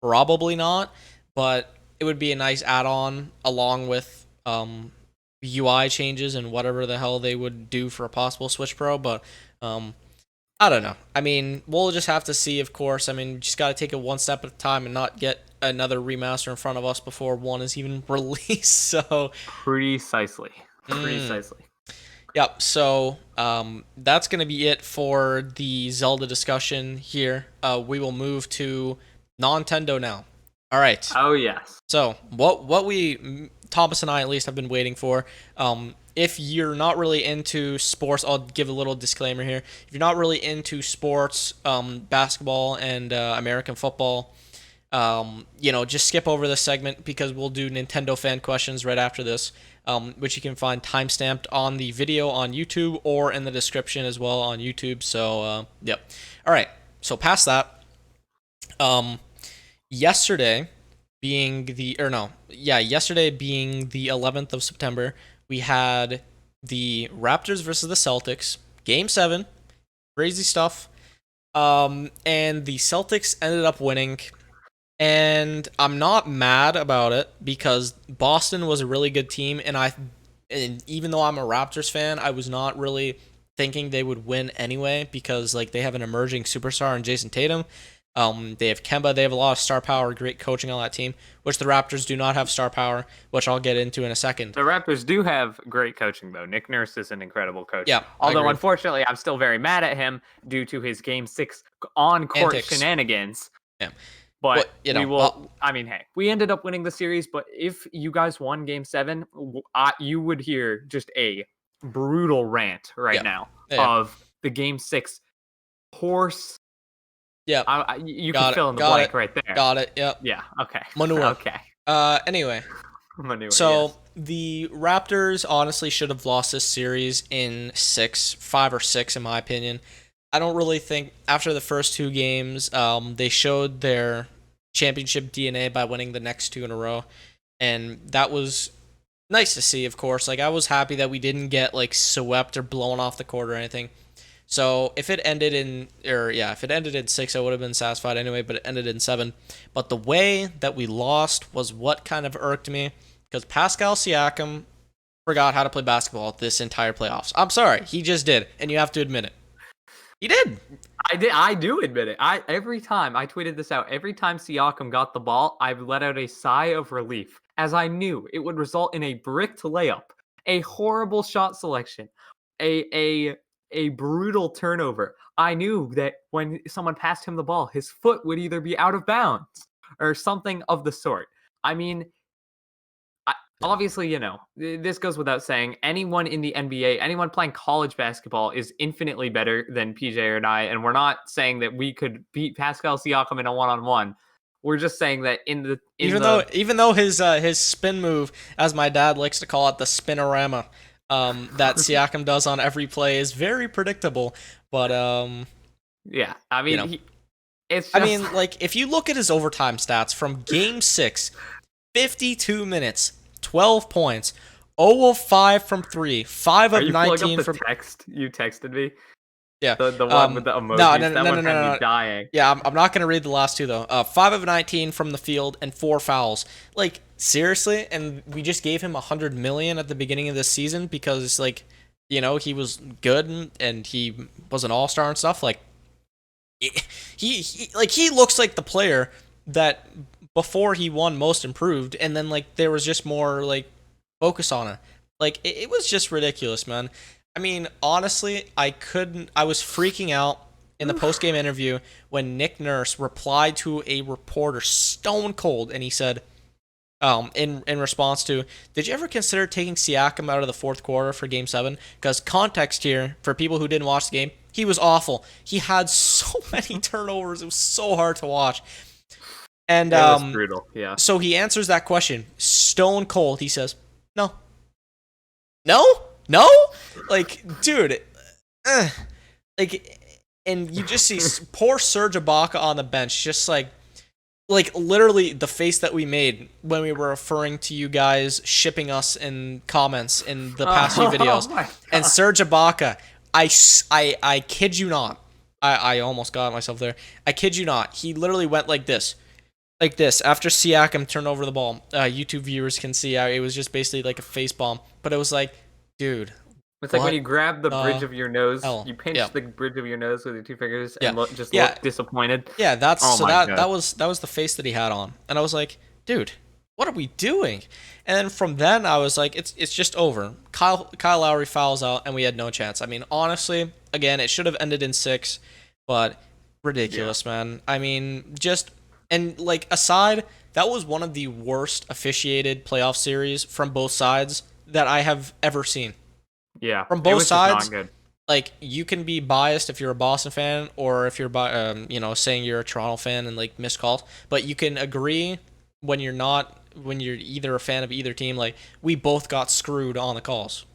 Probably not, but it would be a nice add-on along with UI changes and whatever the hell they would do for a possible Switch Pro. But um, I don't know. I mean, we'll just have to see, of course. I mean, we just got to take it one step at a time and not get another remaster in front of us before one is even released. So, Precisely. mm, Precisely. yep. So that's going to be it for the Zelda discussion here. We will move to Nontendo now. All right. Oh yes. So what we Thomas and I at least have been waiting for. If you're not really into sports, I'll give a little disclaimer here. If you're not really into sports, basketball and American football, just skip over this segment because we'll do Nintendo fan questions right after this, which you can find timestamped on the video on YouTube or in the description as well on YouTube. So, yep. All right. So past that, yesterday being yesterday being the 11th of September, we had the Raptors versus the Celtics, Game 7, crazy stuff. And the Celtics ended up winning, and I'm not mad about it because Boston was a really good team, and even though I'm a Raptors fan, I was not really thinking they would win anyway because like they have an emerging superstar in Jason Tatum. They have Kemba. They have a lot of star power, great coaching on that team, which the Raptors do not have star power, which I'll get into in a second. The Raptors do have great coaching, though. Nick Nurse is an incredible coach. Yeah, Although, unfortunately, I'm still very mad at him due to his Game 6 on-court Antics. shenanigans. Yeah. But Well, we will. I mean, hey, we ended up winning the series. But if you guys won Game 7, you would hear just a brutal rant right now of the Game 6 horse. Yeah. You can fill in the blank right there. Got it. Yep. Yeah. Okay. Manure. Okay. Anyway. Manure. So yes. the Raptors honestly should have lost this series in 5 or 6, in my opinion. I don't really think after the first 2 games, they showed their championship DNA by winning the next 2 in a row, and that was nice to see. Of course, like I was happy that we didn't get like swept or blown off the court or anything. So if it ended in 6, I would have been satisfied anyway, but it ended in 7. But the way that we lost was what kind of irked me, because Pascal Siakam forgot how to play basketball this entire playoffs. I'm sorry, he just did, and you have to admit it. He did. I do admit it. Every time I tweeted this out, every time Siakam got the ball, I've let out a sigh of relief, as I knew it would result in a bricked layup, a horrible shot selection, a brutal turnover. I knew that when someone passed him the ball, his foot would either be out of bounds or something of the sort. I mean, obviously, this goes without saying. Anyone in the NBA, anyone playing college basketball is infinitely better than PJ and I. And we're not saying that we could beat Pascal Siakam in a one-on-one. We're just saying that even though his spin move, as my dad likes to call it, the spinorama, that Siakam does on every play is very predictable. But yeah, I mean, like if you look at his overtime stats from Game 6, 52 minutes, 12 points, 0 of 5 from 3, 5 of 19 from text you texted me. Yeah. The one with the No, emojis. no, That no, one no, had no, me no. dying. Yeah, I'm not gonna read the last two though. 5 of 19 from the field and 4 fouls. Like seriously, and we just gave him 100 million at the beginning of this season because like, he was good and he was an all-star and stuff. Like he looks like the player that before he won Most Improved, and then like there was just more like focus on it. Like it was just ridiculous, man. I mean, honestly, I couldn't. I was freaking out in the post game interview when Nick Nurse replied to a reporter stone cold, and he said, in response to, did you ever consider taking Siakam out of the fourth quarter for Game 7? Because context here, for people who didn't watch the game, he was awful. He had so many turnovers. It was so hard to watch. And It was brutal, yeah. so he answers that question stone cold. He says, no. No? No? Like, dude. Like, and you just see poor Serge Ibaka on the bench, just like literally the face that we made when we were referring to you guys shipping us in comments in the past few videos. And Serge Ibaka, I kid you not. I almost got myself there. I kid you not. He literally went like this. Like this. After Siakam turned over the ball. YouTube viewers can see it was just basically like a face bomb. But it was like, dude. It's like when you grab the bridge of your nose, hell? you pinch Yeah. the bridge of your nose with your two fingers Yeah. and look disappointed. Yeah, that's Oh so my that God. that was the face that he had on. And I was like, dude, what are we doing? And then from then I was like, it's just over. Kyle Lowry fouls out and we had no chance. I mean, honestly, again, it should have ended in 6, but ridiculous, man. I mean, just and like aside, that was one of the worst officiated playoff series from both sides that I have ever seen. Yeah, From it both was just sides, not good. like you can be biased if you're a Boston fan or if you're saying you're a Toronto fan and like missed calls, but you can agree when you're not when you're either a fan of either team. Like we both got screwed on the calls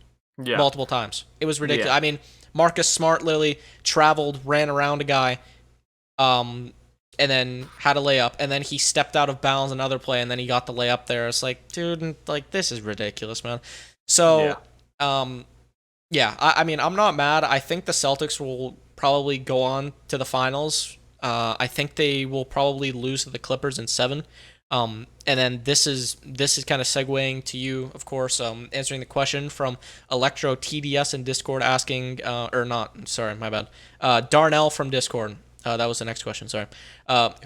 Yeah, multiple times. It was ridiculous. Yeah. I mean, Marcus Smart literally traveled, ran around a guy, and then had a layup, and then he stepped out of bounds another play, and then he got the layup there. It's like, dude, like this is ridiculous, man. So, yeah, I mean, I'm not mad. I think the Celtics will probably go on to the finals. I think they will probably lose to the Clippers in 7. And then this is kind of segueing to you, of course, answering the question from Electro TDS in Discord asking, or not, sorry, my bad. Darnell from Discord. That was the next question, sorry.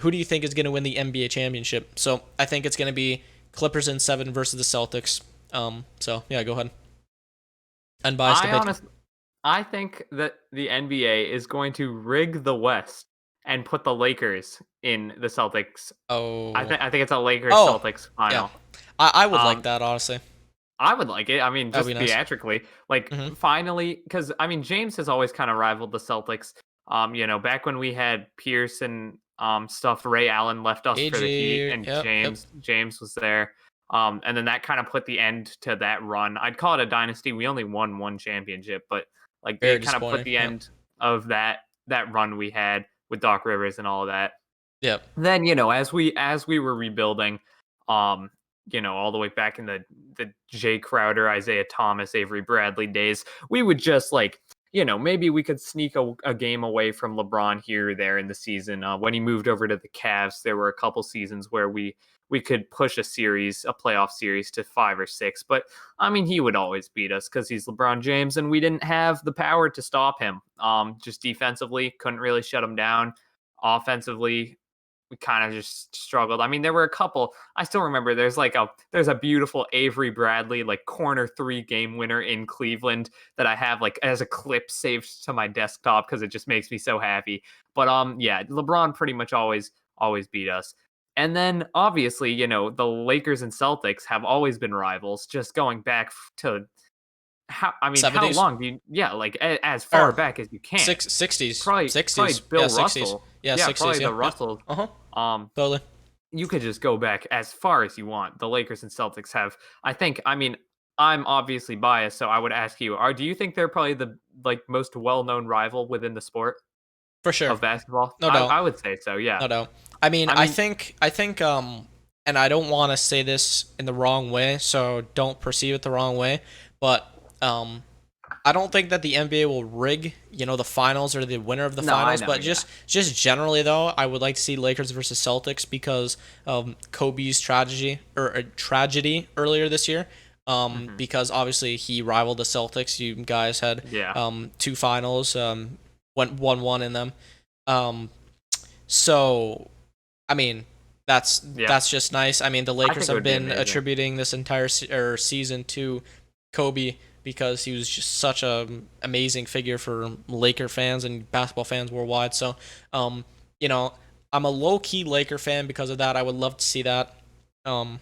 Who do you think is going to win the NBA championship? So I think it's going to be Clippers in 7 versus the Celtics. So yeah, go ahead. Unbiased opinion. I think that the NBA is going to rig the West and put the Lakers in the Celtics. Oh, I think it's a Lakers-Celtics final. Yeah. I would like that, honestly. I would like it. I mean, just That'd be nice. theatrically, like finally, because I mean, James has always kind of rivaled the Celtics. Back when we had Pierce and stuff, Ray Allen left us for the Heat, and James was there. And then that kind of put the end to that run. I'd call it a dynasty. We only won one championship, but like Very it kind of put the end of that run we had with Doc Rivers and all of that. Yep. Then, as we were rebuilding, all the way back in the Jay Crowder, Isaiah Thomas, Avery Bradley days, we would just like, maybe we could sneak a game away from LeBron here or there in the season. When he moved over to the Cavs, there were a couple seasons where we could push a playoff series to 5 or 6. But I mean, he would always beat us because he's LeBron James, and we didn't have the power to stop him. Just defensively, couldn't really shut him down. Offensively, we kind of just struggled. I mean, there were a couple. I still remember there's a beautiful Avery Bradley like corner 3 game winner in Cleveland that I have like as a clip saved to my desktop because it just makes me so happy. But yeah, LeBron pretty much always beat us. And then obviously, the Lakers and Celtics have always been rivals, just going back to how 70s? How long do you like as far back as you can. 60s. Probably 60s. Bill 60s. Russell. Yeah, 60s. Probably yeah. the Russell. Totally. You could just go back as far as you want. The Lakers and Celtics have, I'm obviously biased, so I would ask you, do you think they're probably the most well-known rival within the sport? For sure. Of basketball? No doubt. I would say so, yeah. No doubt. I mean, I think and I don't want to say this in the wrong way, so don't perceive it the wrong way, but I don't think that the NBA will rig, the finals or the winner of the No, I finals, know. but Yeah. just generally though, I would like to see Lakers versus Celtics because of Kobe's tragedy earlier this year. Hmm. Because obviously he rivaled the Celtics. You guys had Yeah. two finals, went 1-1 in them. Um, so I mean, Yeah. that's just nice. I mean, the I Lakers think it have would be been amazing. attributing this entire season to Kobe because he was just such a amazing figure for Laker fans and basketball fans worldwide. So, um, you know, I'm a low key Laker fan because of that. I would love to see that. Um,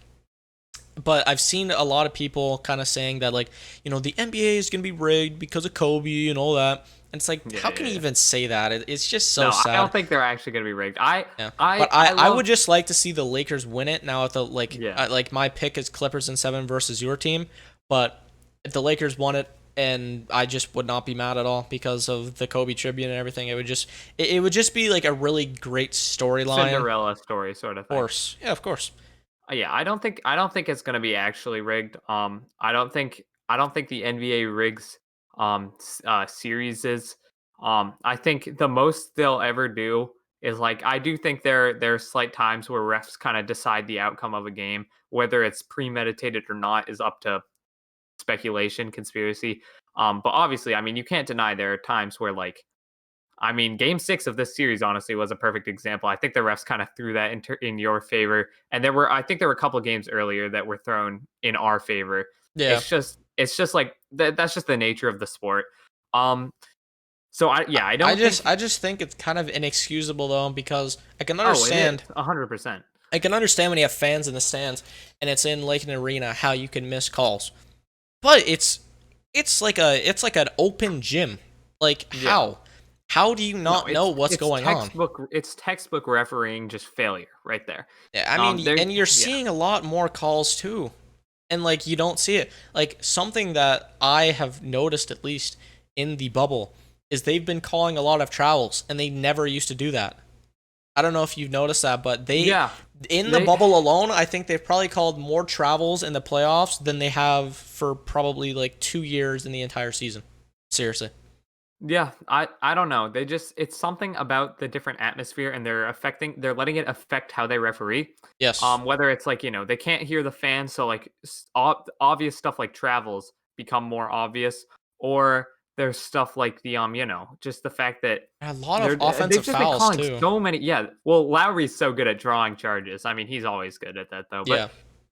but I've seen a lot of people kind of saying that like, the NBA is gonna be rigged because of Kobe and all that. And it's like, Yeah, how can yeah, you yeah. even say that? It's just so No, I sad. don't think they're actually going to be rigged. Yeah, I, but I I love. would just like to see the Lakers win it. Now, if the Yeah. like my pick is Clippers in 7 versus your team, but if the Lakers won it, and I just would not be mad at all because of the Kobe tribute and everything. It would just be like a really great storyline. Of Cinderella story sort of thing. course, yeah, of course, Yeah, I don't think it's gonna be actually rigged. I don't think the NBA rigs series is. I think the most they'll ever do is like I do think there's slight times where refs kind of decide the outcome of a game, whether it's premeditated or not is up to speculation, conspiracy. But obviously, I mean, you can't deny there are times where like Game 6 of this series honestly was a perfect example. I think the refs kind of threw that in your favor, and I think there were a couple games earlier that were thrown in our favor. yeah. It's just like that's just the nature of the sport. Um, so I don't think. I just think it's kind of inexcusable though because Oh, it is 100%. I can understand when you have fans in the stands and it's in like an arena how you can miss calls, but it's like an open gym. Like Yeah, how do you no, not know it's what's it's going on? textbook it's textbook refereeing, just failure right there. Yeah, I mean, There, and you're yeah, seeing a lot more calls too, and like you don't see it. Like something that I have noticed at least in the bubble is they've been calling a lot of travels, and they never used to do that. I don't know if you've noticed that, but they yeah. in the They bubble alone, I think they've probably called more travels in the playoffs than they have for probably like 2 years in the entire season. Seriously. Yeah, I don't know. It's something about the different atmosphere, and they're letting it affect how they referee. Yes. Whether it's like, they can't hear the fans, so like obvious stuff like travels become more obvious, or there's stuff like just the fact that A lot of offensive they've just been fouls calling too. so many. Yeah, well, Lowry's so good at drawing charges. I mean, he's always good at that though. But Yeah,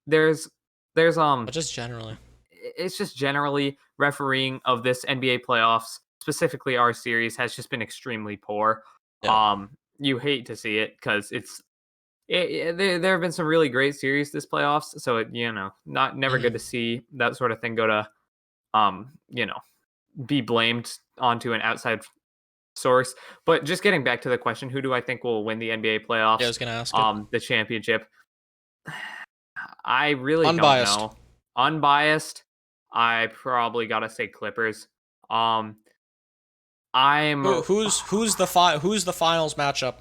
there's there's but just generally. it's just generally refereeing of this NBA playoffs, specifically our series, has just been extremely poor. Yeah. You hate to see it because there have been some really great series this playoffs, so not never good Hmm. to see that sort of thing go to um, you know, be blamed onto an outside source. But just getting back to the question, who do I think will win the NBA Yeah, I playoffs? was gonna ask it. The championship. I really don't Unbiased. know. Unbiased, I probably gotta say Clippers. Um, I'm Who's the finals matchup?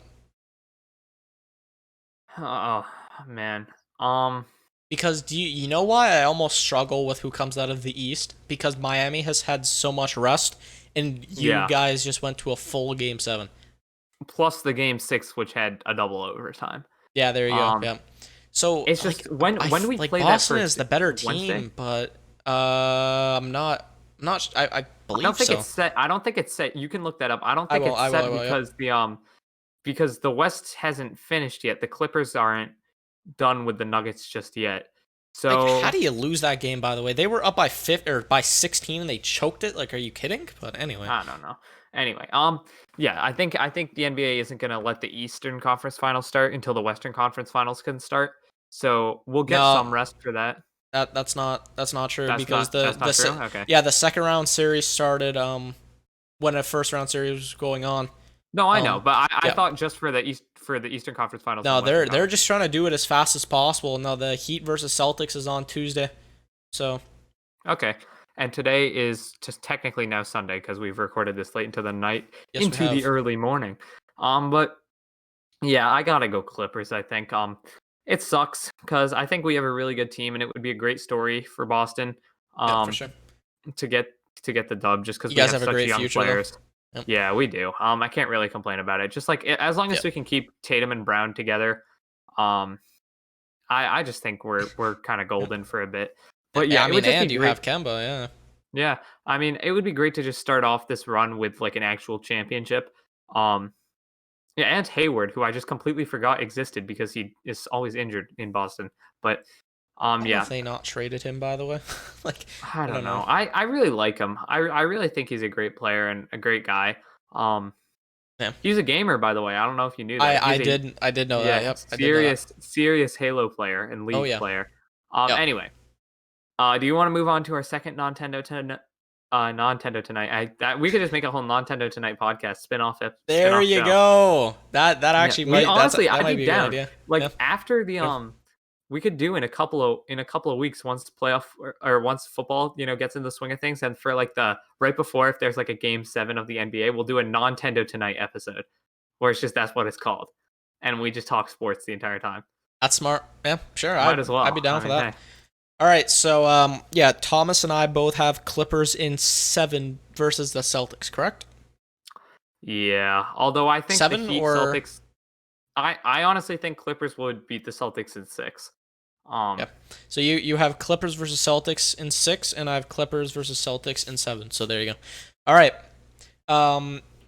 oh man. Because do you know why I almost struggle with who comes out of the East? Because Miami has had so much rest, and you Yeah. guys just went to a full game 7. Plus the game 6, which had a double overtime. Yeah, there you go. Um, Yeah. So it's like just when we like play that Boston first is the better Wednesday. team, but I'm not. I I don't believe think so. it's set. I don't think it's set. You can look that up. I don't think it's I set will. Yep. because the West hasn't finished yet. The Clippers aren't done with the Nuggets just yet. Like, how So do you lose that game? By the way, they were up by 5 or by 16 and they choked it. Like, are you kidding? But anyway, I don't know. Anyway, yeah, I think the NBA isn't gonna let the Eastern Conference Finals start until the Western Conference Finals can start. So we'll get no, some rest for that. that's not true That's because not that's not true. Okay. yeah, the second round series started when a first round series was going on. No, I know, but I Yeah. thought just for the Eastern Conference Finals and No, the Western they're Conference. just trying to do it as fast as possible. No, the Heat versus Celtics is on Tuesday. So, Okay. And today is just technically now Sunday because we've recorded this late into the night, yes we into the have. early morning. But yeah, I gotta go Clippers, I think. It sucks because I think we have a really good team and it would be a great story for Boston Yeah, for um sure. to get to get the dub just because You we guys have have a such great young future, though. players. Yep. Yeah, we do. I can't really complain about it. Just like as long as Yep. we can keep Tatum and Brown together, I just think we're kind of golden for a bit. But yeah, I it would mean, just be and you great. have Kemba, yeah. Yeah, I mean, it would be great to just start off this run with like an actual championship. Um, yeah, and Hayward, who I just completely forgot existed because he is always injured in Boston. But How yeah, have they not traded him, by the way? Like, I I don't don't know. know. I really like him. I really think he's a great player and a great guy. Um, Yeah. he's a gamer, by the way. I don't know if you knew that. He's a I did know that. yeah, Yep, I did know that. serious Halo player and Oh League yeah. player. Yep. Anyway, do you want to move on to our second Nintendo tonight? We could just make a whole Nintendo tonight podcast There spin-off you show. go. That Yeah, actually we might honestly, that I'd might be be a good down. idea. Like Yeah. after the Yeah. we could do in a couple of weeks once playoff or once football gets in the swing of things, and for like the right before, if there's like a game 7 of the NBA, we'll do a Nintendo tonight episode where it's just that's what it's called, and we just talk sports the entire time. That's smart. Yeah, sure. Might as I'd well. be down I for mean, that. hey. All right, so yeah, Thomas and I both have Clippers in 7 versus the Celtics, correct? Yeah, although I think 7 the Heat or Celtics. I honestly think Clippers would beat the Celtics in 6. Yep. So you have Clippers versus Celtics in 6, and I have Clippers versus Celtics in 7. So there you go. All right.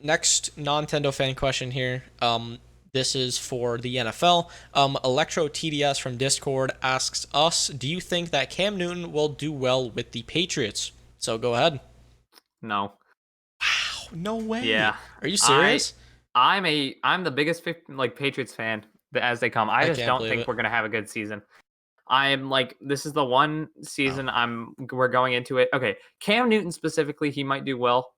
Next Nintendo fan question here. This is for the NFL. Electro TDS from Discord asks us, do you think that Cam Newton will do well with the Patriots? So go ahead. No. Wow, no way. Yeah. Are you serious? I'm the biggest Patriots fan as they come. I just can't don't believe think it. we're gonna have a good season. I'm like, this is the one season we're going into it. Okay, Cam Newton specifically, he might do well.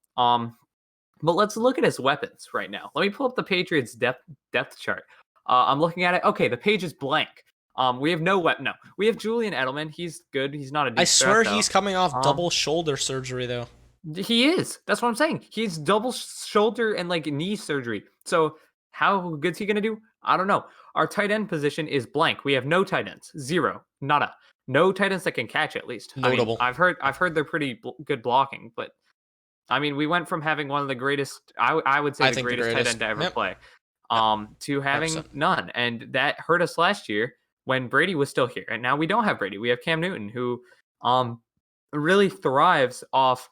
But let's look at his weapons right now. Let me pull up the Patriots depth chart. I'm looking at it. Okay, the page is blank. We have no weapon. No, we have Julian Edelman. He's good. He's not a deep I swear threat, he's though. coming off double shoulder surgery, though. He is. That's what I'm saying. He's double shoulder and like knee surgery. So how good's he gonna do? I don't know. Our tight end position is blank. We have no tight ends. Zero. Nada. No tight ends that can catch at least. Notable. I mean, I've heard they're pretty good blocking, but I mean, we went from having one of the greatest. I would say the greatest tight end to ever play, to having 100%. none, and that hurt us last year when Brady was still here. And now we don't have Brady. We have Cam Newton, who really thrives off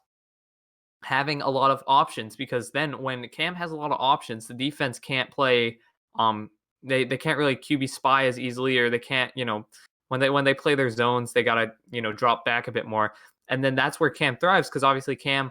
having a lot of options, because then when Cam has a lot of options, the defense can't play they can't really QB spy as easily, or they can't, when they play their zones, they got to, drop back a bit more. And then that's where Cam thrives, because obviously Cam,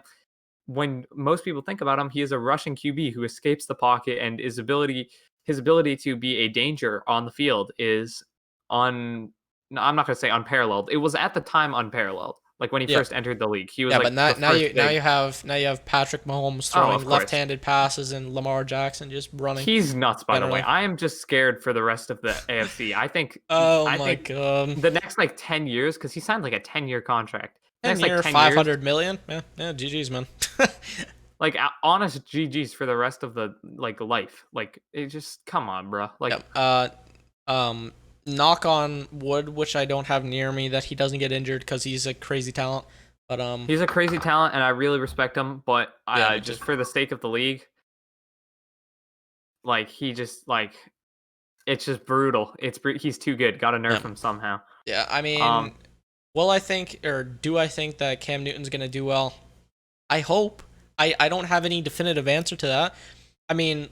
when most people think about him, he is a rushing QB who escapes the pocket, and his ability to be a danger on the field is no, I'm not going to say unparalleled. It was at the time unparalleled. Like when he first entered the league, he was but now you have Patrick Mahomes throwing left-handed passes and Lamar Jackson just running. He's nuts, by the way. I am just scared for the rest of the AFC. I think. I think God, the next 10 years, because he signed like a 10-year contract. 10 year, 500 million. Yeah, GG's, man. Like honest GG's for the rest of the life. Like it just come on, bro. Like knock on wood, which I don't have near me, that he doesn't get injured, because he's a crazy talent. But he's a crazy talent, and I really respect him. But just for the sake of the league, he just it's just brutal. He's too good. Got to nerf him somehow. Yeah, I mean, do I think that Cam Newton's gonna do well? I hope. I don't have any definitive answer to that. I mean,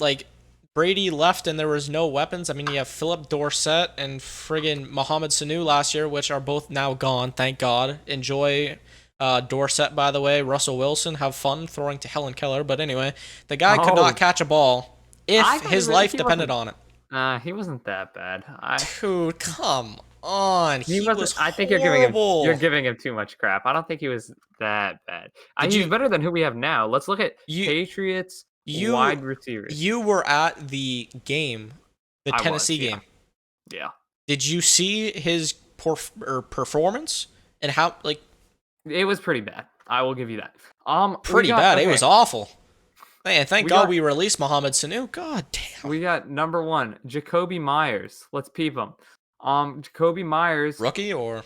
Brady left and there was no weapons. I mean, you have Philip Dorsett and friggin' Mohamed Sanu last year, which are both now gone, thank God. Enjoy Dorsett, by the way. Russell Wilson, have fun throwing to Helen Keller. But anyway, the guy could not catch a ball if his life depended on it. He wasn't that bad. Dude, come on. He was I think horrible. you're giving him too much crap. I don't think he was that bad. He's better than who we have now. Let's look at Patriots wide receivers. You were at the game, the Tennessee game. Yeah. Did you see his performance and how it was pretty bad. I will give you that. Pretty bad. Okay. It was awful. Man, thank God we released Mohamed Sanu. God damn. We got number 1, Jacoby Myers. Let's peep him. Jacoby Myers, rookie or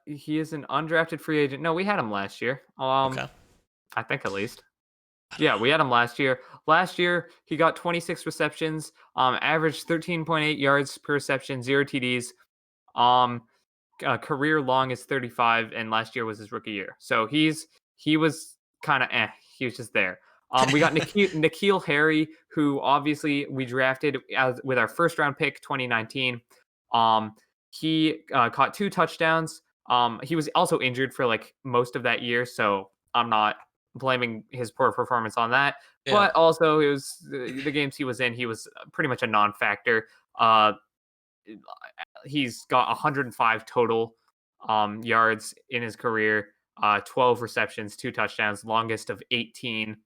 he is an undrafted free agent. No, we had him last year. Okay. I think at least. Yeah, we had him last year. Last year, he got 26 receptions, averaged 13.8 yards per reception, 0 TDs. Um, career long is 35, and last year was his rookie year. So he was kind of he was just there. We got N'Keal Harry, who obviously we drafted with our first round pick 2019. He caught 2 touchdowns. He was also injured for like most of that year, so I'm not blaming his poor performance on that. Yeah. But also, it was the games he was in. He was pretty much a non-factor. He's got 105 total yards in his career, 12 receptions, 2 touchdowns, longest of 18.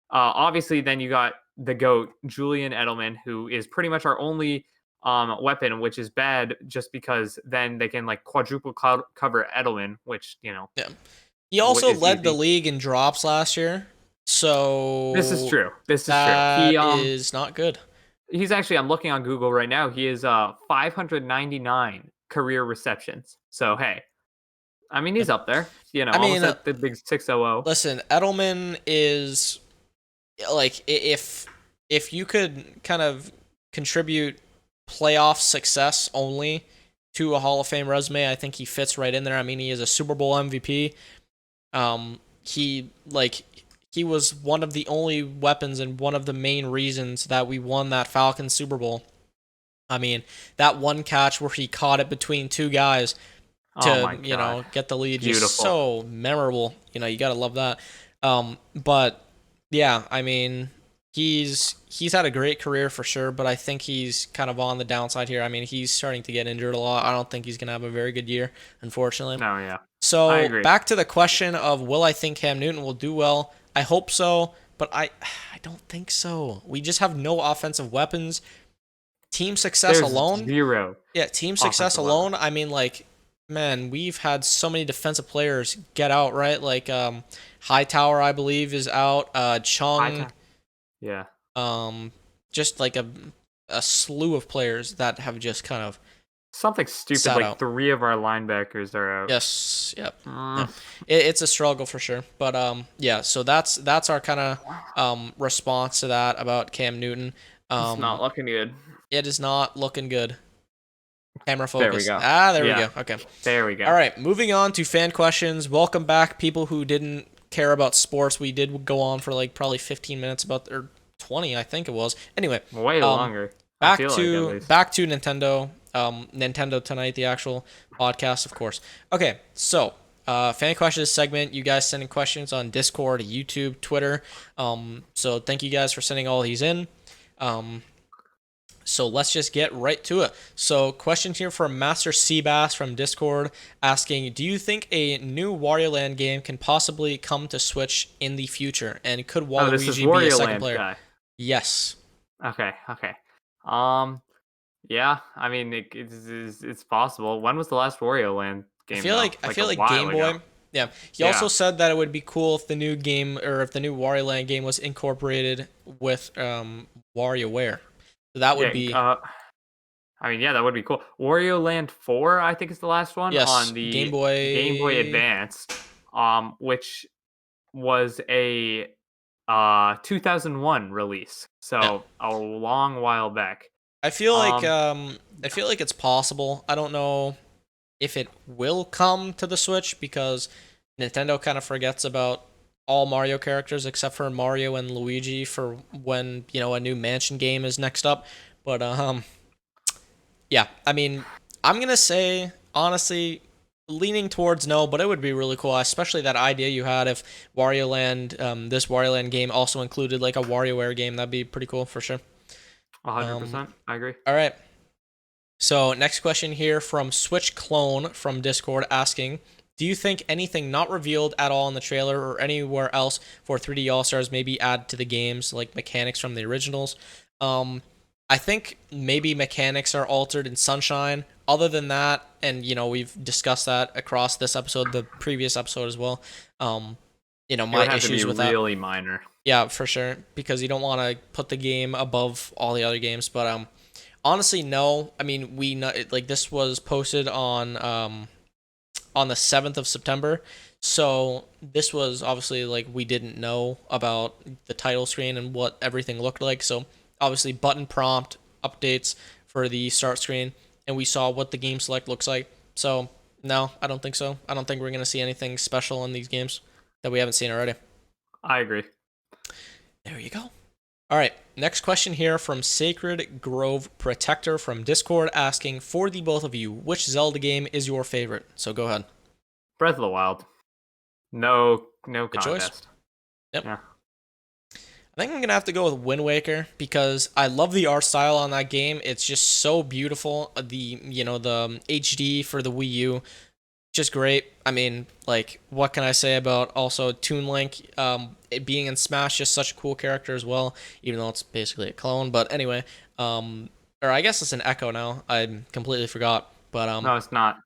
Obviously, then you got the GOAT, Julian Edelman, who is pretty much our only weapon, which is bad just because then they can like quadruple cover Edelman, which, Yeah. He also led easy. the league in drops last year. So This is true. That is not good. He's actually, I'm looking on Google right now. He is 599 career receptions. So hey, I mean he's up there. Almost at the big 600. Listen, Edelman is like if you could kind of contribute playoff success only to a Hall of Fame resume, I think he fits right in there. I mean, he is a Super Bowl MVP. He was one of the only weapons and one of the main reasons that we won that Falcons Super Bowl. I mean, that one catch where he caught it between 2 guys to, get the lead. Beautiful. Just so memorable. You got to love that. But yeah, I mean, he's had a great career for sure, but I think he's kind of on the downside here. I mean, he's starting to get injured a lot. I don't think he's going to have a very good year, unfortunately. No, yeah. So back to the question of will I think Cam Newton will do well? I hope so, but I don't think so. We just have no offensive weapons. Team success alone. Zero. Yeah, team success alone. I mean, like, man, we've had so many defensive players get out, right? Like, Hightower, I believe, is out. Chung. Yeah. Just like a slew of players that have just kind of something stupid like out. 3 of our linebackers are out. Yes. Yep. Yeah. It's a struggle for sure. But yeah, so that's our kind of response to that about Cam Newton. It's not looking good. It is not looking good. Camera focus. There we go. There we go. Okay. There we go. All right, moving on to fan questions. Welcome back, people who didn't care about sports. We did go on for like probably 15 minutes or 20, I think it was. Anyway. Way longer. Back to Nintendo. Nintendo Tonight, the actual podcast, of course. Okay, so fan questions segment. You guys sending questions on Discord, YouTube, Twitter. So thank you guys for sending all these in. So let's just get right to it. So question here from Master Seabass from Discord asking, do you think a new Wario Land game can possibly come to Switch in the future? And could Waluigi be a second player? Guy. Yes. Okay. Yeah, I mean it's possible. When was the last Wario Land game? I feel like Game Boy. Yeah. He also said that it would be cool if the new game or if the new Wario Land game was incorporated with WarioWare. So that would be. I mean, yeah, that would be cool. Wario Land 4, I think, is the last one on the Game Boy Advance, which was a 2001 release, so a long while back. I feel like it's possible. I don't know if it will come to the Switch because Nintendo kind of forgets about all Mario characters except for Mario and Luigi for when, a new Mansion game is next up. But yeah, I mean, I'm going to say honestly leaning towards no, but it would be really cool, especially that idea you had if Wario Land this Wario Land game also included like a WarioWare game. That'd be pretty cool for sure. 100%. I agree. All right. So next question here from Switch Clone from Discord asking, do you think anything not revealed at all in the trailer or anywhere else for 3D All-Stars may be added to the games, like mechanics from the originals? I think maybe mechanics are altered in Sunshine. Other than that, and we've discussed that across this episode, the previous episode as well. My issues with that. Really minor. Yeah, for sure, because you don't want to put the game above all the other games. But honestly, no. I mean, this was posted on the 7th of September. So this was obviously like we didn't know about the title screen and what everything looked like. So obviously button prompt updates for the start screen, and we saw what the game select looks like. So no, I don't think so. I don't think we're gonna see anything special in these games that we haven't seen already. I agree. There you go. All right, next question here from Sacred Grove Protector from Discord asking for the both of you, which Zelda game is your favorite? So go ahead. Breath of the Wild. No, no Good choice. contest. Yep. Yeah. I think I'm gonna have to go with Wind Waker because I love the art style on that game. It's just so beautiful. The HD for the Wii U, just great. I mean, like, what can I say about also Toon Link? It being in Smash, just such a cool character as well, even though it's basically a clone. But anyway, or I guess it's an Echo now. I completely forgot. But No, it's not.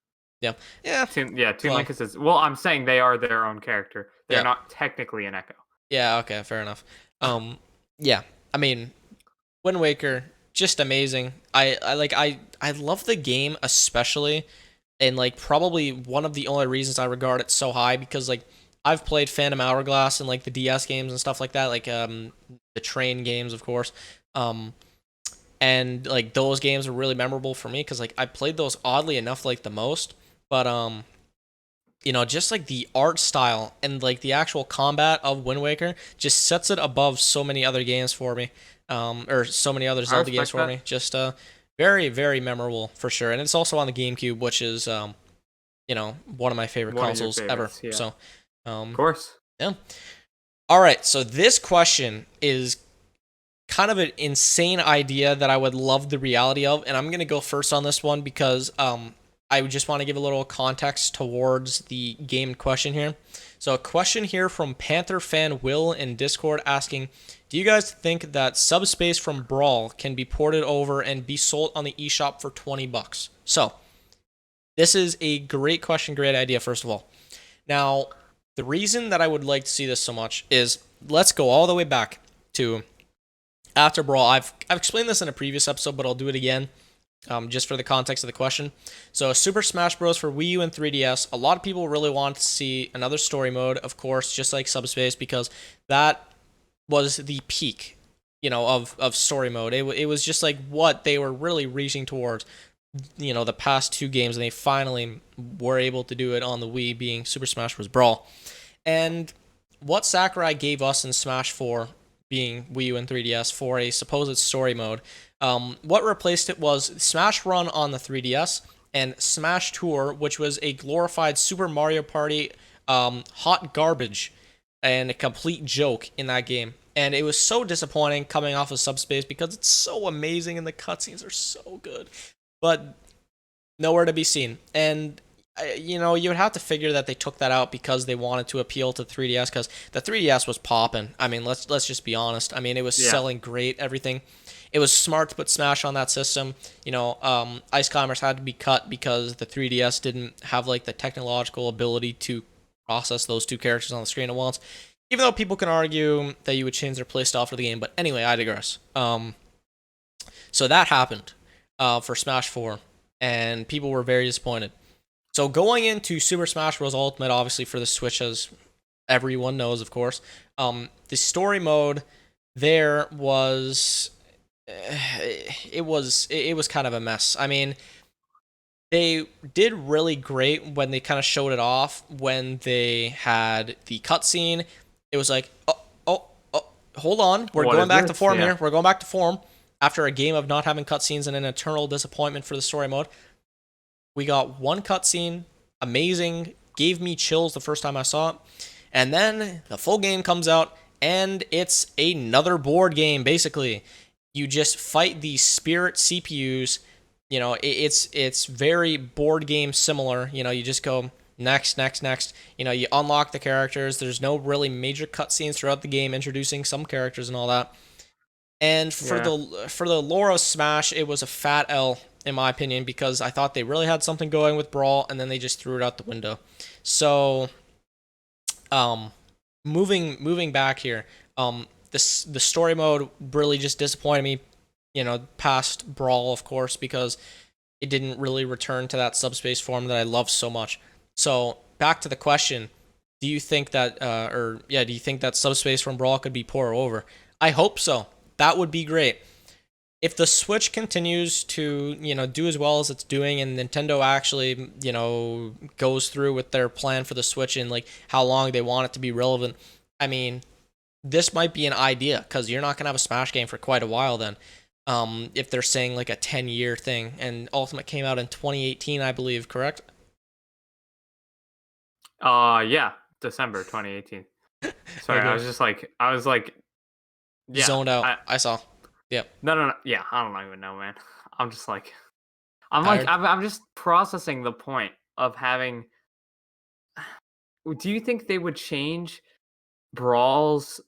yeah, yeah, Toon well, Link is. Well, I'm saying they are their own character. They're yeah. not technically an Echo. Yeah, okay, fair enough. Yeah, I mean, Wind Waker, just amazing. I love the game especially, and like probably one of the only reasons I regard it so high because like I've played Phantom Hourglass and like the DS games and stuff like that, like the train games, of course. Um, and like those games are really memorable for me because like I played those oddly enough like the most, but just like the art style and like the actual combat of Wind Waker just sets it above so many other games for me, or so many other I Zelda games respect for that. me. Just very very memorable for sure, and it's also on the GameCube, which is one of my favorite One of your consoles ever. favorites, yeah. So, Of course. yeah. All right, so this question is kind of an insane idea that I would love the reality of, and I'm gonna go first on this one because I just want to give a little context towards the game question here. So a question here from Panther fan Will in Discord asking, do you guys think that Subspace from Brawl can be ported over and be sold on the eShop for $20? So this is a great question, great idea, first of all. Now, the reason that I would like to see this so much is let's go all the way back to after Brawl. I've explained this in a previous episode, but I'll do it again. Just for the context of the question. So Super Smash Bros. For Wii U and 3DS, a lot of people really want to see another story mode, of course, just like Subspace, because that was the peak, of story mode. It was just like what they were really reaching towards, the past two games, and they finally were able to do it on the Wii, being Super Smash Bros. Brawl. And what Sakurai gave us in Smash 4, being Wii U and 3DS, for a supposed story mode, what replaced it was Smash Run on the 3DS and Smash Tour, which was a glorified Super Mario Party hot garbage and a complete joke in that game. And it was so disappointing coming off of Subspace because it's so amazing and the cutscenes are so good, but nowhere to be seen. And you would have to figure that they took that out because they wanted to appeal to 3DS because the 3DS was popping. I mean, let's just be honest. I mean, it was selling great, everything. It was smart to put Smash on that system. Ice Climbers had to be cut because the 3DS didn't have like the technological ability to process those two characters on the screen at once. Even though people can argue that you would change their playstyle for the game, but anyway, I digress. So that happened for Smash 4, and people were very disappointed. So going into Super Smash Bros. Ultimate, obviously for the Switch, as everyone knows, of course, the story mode there was it was kind of a mess. I mean, they did really great when they kind of showed it off when they had the cutscene. It was like, oh, hold on, we're going back to form here. We're going back to form after a game of not having cutscenes and an eternal disappointment for the story mode. We got one cutscene, amazing, gave me chills the first time I saw it, and then the full game comes out, and it's another board game, basically. You just fight these spirit CPUs, it's very board game similar, you just go next, you unlock the characters, there's no really major cutscenes throughout the game introducing some characters and all that. And for the lore of Smash, it was a fat L, in my opinion, because I thought they really had something going with Brawl, and then they just threw it out the window. So, moving back here, the story mode really just disappointed me, past Brawl, of course, because it didn't really return to that Subspace form that I love so much. So, back to the question, do you think that, do you think that Subspace from Brawl could be poured over? I hope so. That would be great. If the Switch continues to, do as well as it's doing, and Nintendo actually, goes through with their plan for the Switch and like how long they want it to be relevant, I mean, this might be an idea because you're not gonna have a Smash game for quite a while then. If they're saying like a 10-year thing, and Ultimate came out in 2018, I believe, correct? Yeah, December 2018. Sorry, Okay. I was like, yeah, Zoned out. I saw. Yep. no, yeah, I don't even know, man. I'm just like, I'm like, Tired. I'm just processing the point of having. Do you think they would change Brawls?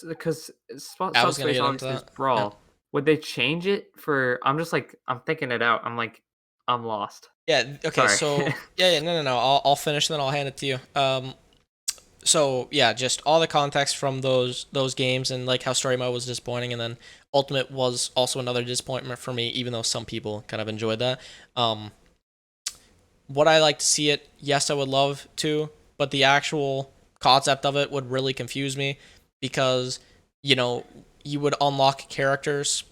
Because I was gonna Subspace get into obviously is that. Yeah. Brawl. Would they change it for? I'm just like, I'm thinking it out. I'm like, I'm lost. Yeah. Okay. Sorry. So yeah. No. I'll finish, then I'll hand it to you. So yeah, just all the context from those games, and like how story mode was disappointing, and then Ultimate was also another disappointment for me, even though some people kind of enjoyed that. Um, what I like to see it, yes, I would love to, but the actual concept of it would really confuse me because you know you would unlock characters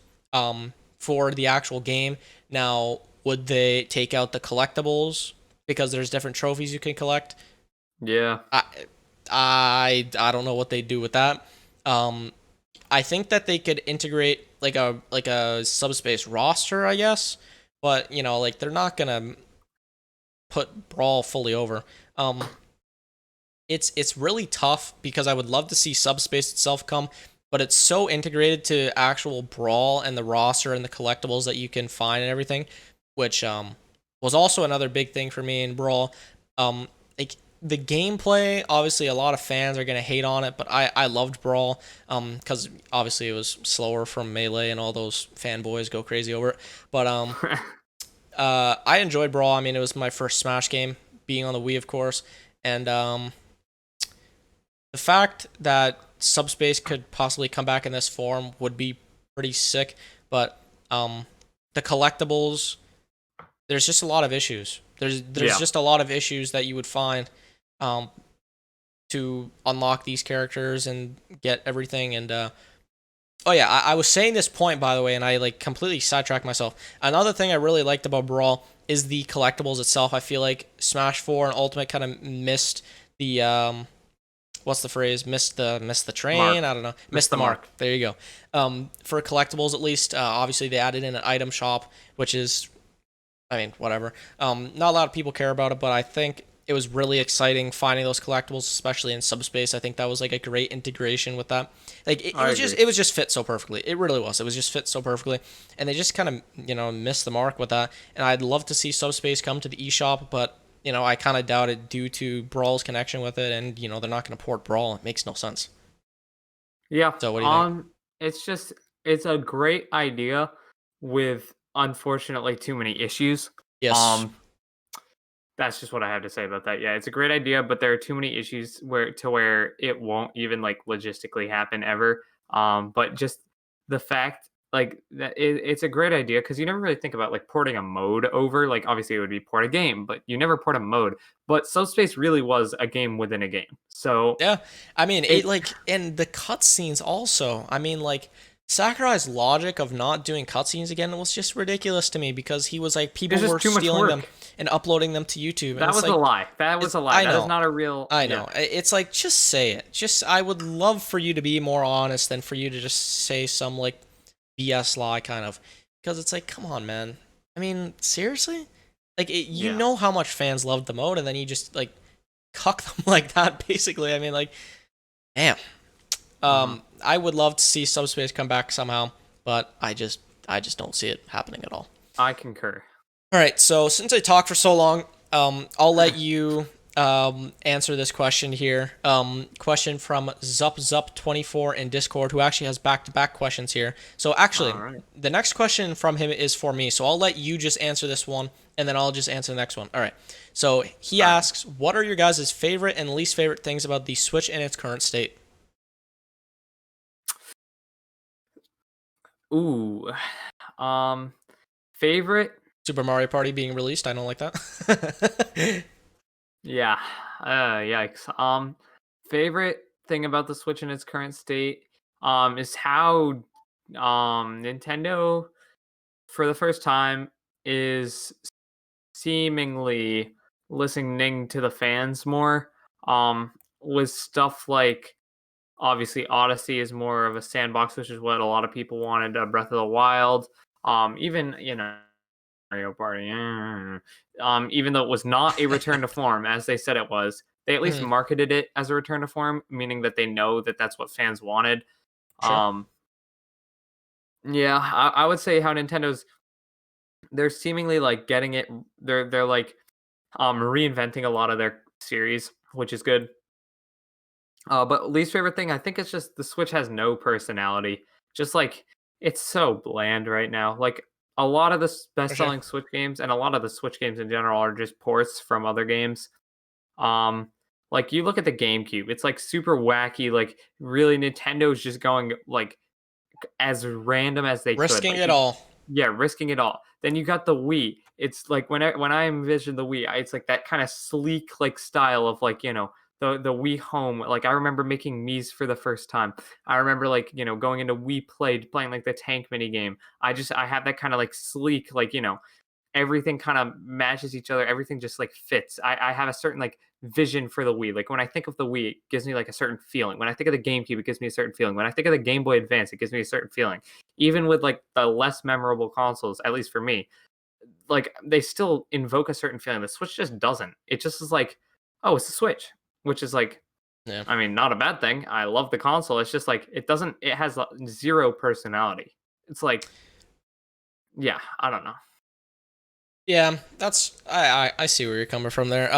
for the actual game. Now, would they take out the collectibles because there's different trophies you can collect? Yeah. I I don't know what they do with that. Um, I think that they could integrate like a subspace roster, I guess, but like they're not gonna put Brawl fully over. Um, it's really tough because I would love to see Subspace itself come, but it's so integrated to actual Brawl and the roster and the collectibles that you can find and everything, which was also another big thing for me in Brawl. Like the gameplay, obviously a lot of fans are gonna hate on it, but I loved Brawl because obviously it was slower from Melee and all those fanboys go crazy over it. But I enjoyed Brawl. I mean, it was my first Smash game, being on the Wii, of course, and the fact that Subspace could possibly come back in this form would be pretty sick. But the collectibles, there's just a lot of issues. There's Yeah. just a lot of issues that you would find um, to unlock these characters and get everything. And oh yeah, I was saying this point, by the way, and I like completely sidetracked myself. Another thing I really liked about Brawl is the collectibles itself. I feel like Smash 4 and Ultimate kind of missed the what's the phrase? Missed the train. Mark. I don't know. Missed Missed the the mark. mark. There you go. For collectibles, at least, obviously they added in an item shop, which is, I mean, whatever. Not a lot of people care about it, but I think it was really exciting finding those collectibles, especially in Subspace. I think that was like a great integration with that. Like it I was agree. just it was just fit so perfectly. It really was. It was just fit so perfectly, and they just kind of missed the mark with that. And I'd love to see Subspace come to the eShop, but I kind of doubt it due to Brawl's connection with it, and they're not going to port Brawl. It makes no sense. Yeah. So what do you think? It's just it's a great idea with unfortunately too many issues. Yes. Um that's just what I have to say about that. Yeah, it's a great idea, but there are too many issues where it won't even like logistically happen ever. But just the fact like that it's a great idea because you never really think about like porting a mode over. Like obviously it would be port a game, but you never port a mode. But Subspace really was a game within a game. So Yeah, I mean, it it like, and the cutscenes also. I mean, like Sakurai's logic of not doing cutscenes again was just ridiculous to me because he was like it's people just were too much stealing them work. and uploading them to YouTube, and That it's was a like, lie. That was a lie. I That is know, not a real. I Yeah. know, it's like just say it. Just I would love for you to be more honest than for you to just say some like BS lie kind of, because it's like, come on, man. I mean, seriously, like you Yeah. know how much fans loved the mode, and then you just like cuck them like that, basically. I mean, like, damn. Uh-huh. I would love to see Subspace come back somehow, but I just don't see it happening at all. I concur. All right, so since I talked for so long, I'll let you answer this question here. Question from ZupZup24 in Discord, who actually has back-to-back questions here. So actually, All right. the next question from him is for me, so I'll let you just answer this one, and then I'll just answer the next one. All right. So he All right. asks, what are your guys' favorite and least favorite things about the Switch in its current state? Ooh. Favorite? Super Mario Party being released. I don't like that. Yeah. Yikes. Favorite thing about the Switch in its current state, is how Nintendo for the first time is seemingly listening to the fans more. With stuff like obviously Odyssey is more of a sandbox, which is what a lot of people wanted. Breath of the Wild, even Mario Party, even though it was not a return to form as they said it was, they at least Mhm. marketed it as a return to form, meaning that they know that that's what fans wanted. Sure. Um, yeah, I would say how they're seemingly like getting it. They're like reinventing a lot of their series, which is good. But least favorite thing, I think it's just the Switch has no personality. Just like it's so bland right now. Like a lot of the For sure. best-selling Switch games and a lot of the Switch games in general are just ports from other games. Um, like you look at the GameCube, it's like super wacky. Like really, Nintendo's just going like as random as they could. Risking Like it all. yeah, risking it all. Then you got the Wii. It's like when I envision the Wii, it's like that kind of sleek like style of like the Wii Home. Like I remember making Mii's for the first time. I remember like going into Wii Play playing like the tank mini game. I have that kind of like sleek like everything kind of matches each other. Everything just like fits. I have a certain like vision for the Wii. Like when I think of the Wii, it gives me like a certain feeling. When I think of the GameCube, it gives me a certain feeling. When I think of the Game Boy Advance, it gives me a certain feeling. Even with like the less memorable consoles, at least for me, like they still invoke a certain feeling. The Switch just doesn't. It just is like, oh, it's a Switch, which is like, Yeah. I mean, not a bad thing. I love the console. It's just like it doesn't. It has zero personality. It's like, yeah, I don't know. Yeah, that's I see where you're coming from there.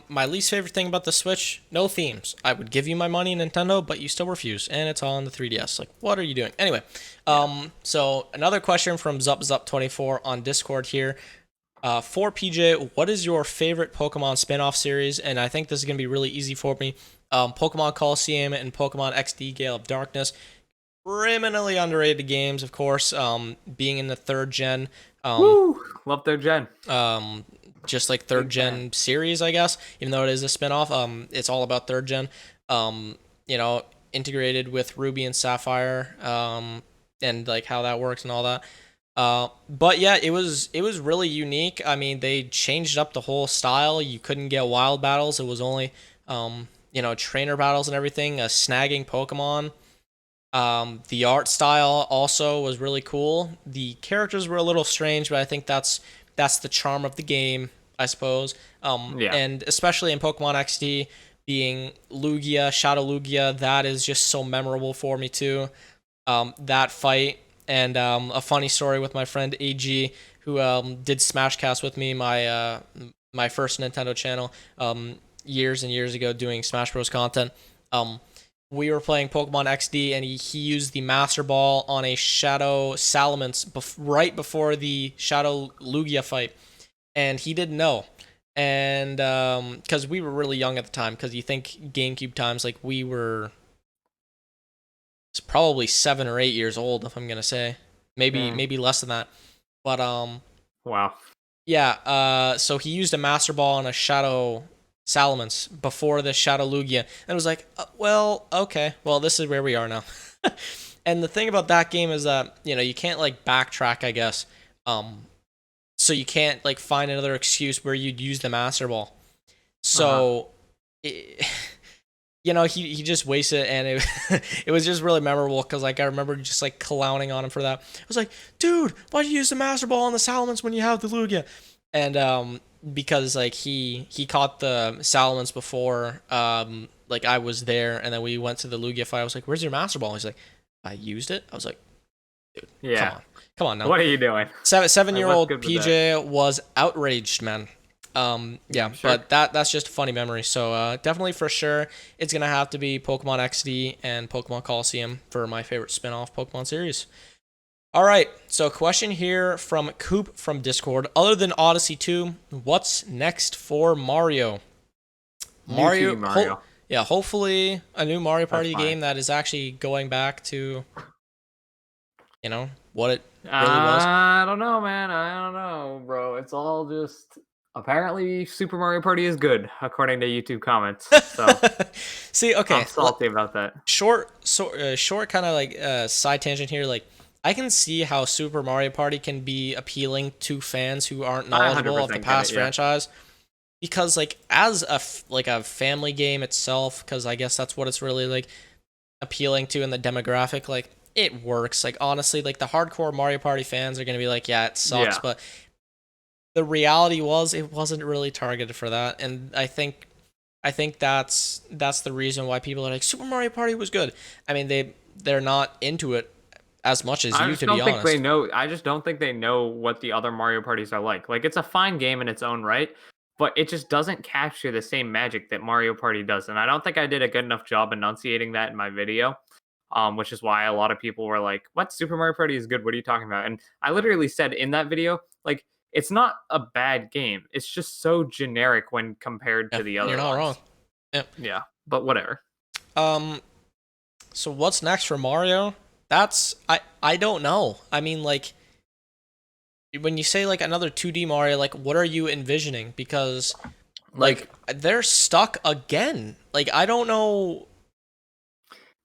My least favorite thing about the Switch, no themes. I would give you my money, Nintendo, but you still refuse, and it's all on the 3DS. Like, what are you doing? Anyway, Yeah. so another question from ZupZup24 on Discord here. For PJ, what is your favorite Pokemon spin-off series? And I think this is gonna be really easy for me. Pokemon Coliseum and Pokemon XD Gale of Darkness, criminally underrated games, of course. Being in the third gen. Um, Woo! Love their gen. um, just like third Big fan. gen series, I guess. Even though it is a spinoff, it's all about third gen. You know, integrated with Ruby and Sapphire, and like how that works and all that. But yeah, it was really unique. I mean, they changed up the whole style. You couldn't get wild battles. It was only trainer battles and everything. Snagging Pokemon. The art style also was really cool. The characters were a little strange, but I think that's the charm of the game, I suppose. Yeah. And especially in Pokemon XD, being Lugia, Shadow Lugia, that is just so memorable for me too. That fight and a funny story with my friend AG, who did Smashcast with me, my first Nintendo channel, years and years ago, doing Smash Bros content. Um, we were playing Pokemon XD, and he used the Master Ball on a Shadow Salamence right before the Shadow Lugia fight, and he didn't know. And because we were really young at the time, because you think GameCube times, like we were probably 7 or 8 years old, if I'm gonna say, maybe Dang. maybe less than that. But Wow. yeah. So he used a Master Ball on a Shadow Salamence before the Shadow Lugia, and it was like, well, okay, well, this is where we are now. And the thing about that game is that you can't like backtrack, I guess. Um, so you can't like find another excuse where you'd use the Master Ball. Uh huh. So. It, he just wasted it, and it was just really memorable because like I remember just like clowning on him for that. I was like, dude, why'd you use the Master Ball on the Salamence when you have the Lugia? And because like he caught the Salamence before like I was there, and then we went to the Lugia fight. I was like, where's your Master Ball? He's like, I used it. I was like, dude, come Yeah. on, come on now. What are you doing? Seven year What's old good with that? PJ was outraged, man. Yeah, I'm sure. but that's just a funny memory. So definitely for sure, it's gonna have to be Pokemon XD and Pokemon Coliseum for my favorite spin-off Pokemon series. All right, so question here from Coop from Discord. Other than Odyssey 2, what's next for Mario? You too, Mario. Yeah, hopefully a new Mario That's Party fine. game that is actually going back to what it really was. I don't know, man. I don't know, bro. It's all just Apparently, Super Mario Party is good, according to YouTube comments. So See, I'm okay, salty about that. short kind of like side tangent here. Like, I can see how Super Mario Party can be appealing to fans who aren't I knowledgeable of the 100% get past it. Yeah. franchise, because like as a family game itself, because I guess that's what it's really like appealing to in the demographic. Like, it works. Like, honestly, like the hardcore Mario Party fans are gonna be like, yeah, it sucks, Yeah. but the reality was it wasn't really targeted for that, and I think that's the reason why people are like Super Mario Party was good. I mean, they're not into it as much as I you, just to be don't think they honest. know. I just don't think they know what the other Mario parties are like. Like, it's a fine game in its own right, but it just doesn't capture the same magic that Mario Party does. And I don't think I did a good enough job enunciating that in my video. Which is why a lot of people were like, "What, Super Mario Party is good? What are you talking about?" And I literally said in that video, like, it's not a bad game. It's just so generic when compared Yeah, to the and you're other not wrong. ones. Yeah. Yeah, but whatever. Um. So what's next for Mario? I don't know. I mean, like when you say like another 2D Mario, like what are you envisioning? Because like Like, they're stuck again. Like I don't know.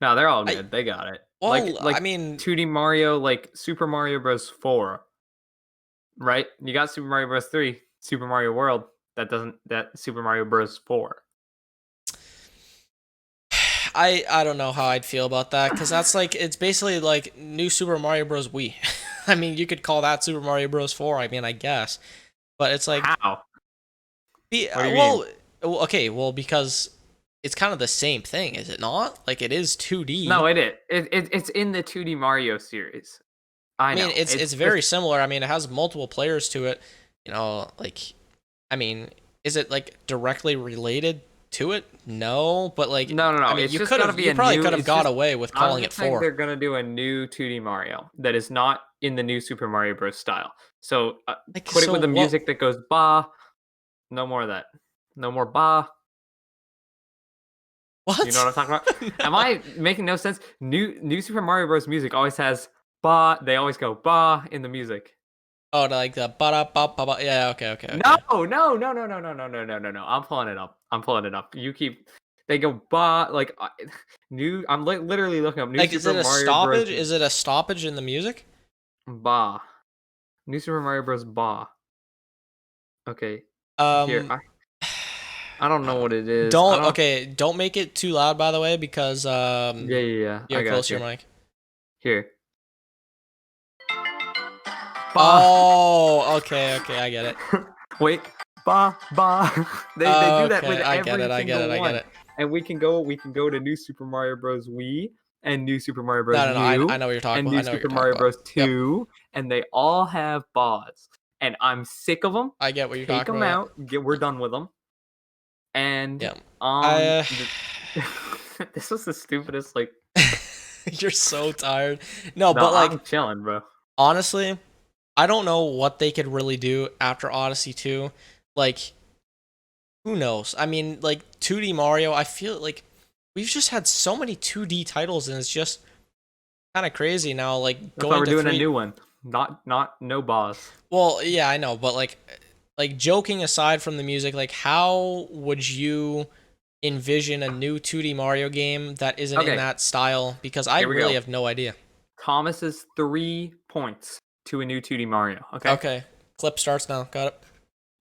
no, they're all I good. They got it. Like well, I like mean, 2D Mario, like Super Mario Bros. 4, right? You got Super Mario Bros. 3, Super Mario World. That Super Mario Bros. 4. I don't know how I'd feel about that because that's like it's basically like new Super Mario Bros. Wii. I mean, you could call that Super Mario Bros. 4. I mean, I guess, but it's like How? What do you mean? okay, well because it's kind of the same thing, is it not? Like it is 2D. No, it's in the 2D Mario series. I I mean, know. it's It's just very similar. I mean, it has multiple players to it. You know, like I mean, is it like directly related to it? No, but like no, no, I no. mean, It's just gotta be you a probably new. could have It's got just. away with I'm calling it just saying 4. they're gonna do a new 2D Mario that is not in the new Super Mario Bros. Style. So Like put it so with the what music that goes ba. No more of that. No more ba. You know what? what I'm talking about? Am No. I making no sense? New Super Mario Bros. Music always has ba. They always go ba in the music. Oh, like the ba da ba ba ba. Yeah, okay, okay, No, okay. no, no, no, no, no, no, no, no, no, no. I'm pulling it up. I'm pulling it up. You keep. They go ba like new. I'm literally looking up new Like, is Super it a Mario Bros. stoppage? Is it a stoppage in the music? Ba. New Super Mario Bros. Ba. Okay, here. Um, I don't know what it is. I don't don't. okay. Don't make it too loud, by the way, because Yeah, yeah, yeah. I you're close got to you. your mic. Here. Ba. Oh, okay, okay, I get it. Wait. Ba ba. They do that Okay, with I get every it. I get it. single I get one. it. And we can go to New Super Mario Bros. Wii and New Super Mario No, Bros. no, no. I U know what you're talking and about. I New know what you're Super talking Mario about. Bros. Yep, 2, and they all have bas. And I'm sick of them. I get what you're Take talking them about. out. We're done with them. And Yeah. I. this was the stupidest. Like, You're so tired. No, no, but I'm like chilling, bro. honestly, I don't know what they could really do after Odyssey 2. Like, who knows? I mean, like 2D Mario, I feel like we've just had so many 2D titles and it's just kind of crazy now like That's why going we're to doing a 3. new one. Not no bas. Well, yeah, I know, but like joking aside from the music, like how would you envision a new 2D Mario game that isn't in Okay, that style? Because I here we really go. have no idea. Thomas's 3 points to a new 2D Mario. Okay. Okay, clip starts now. Got it.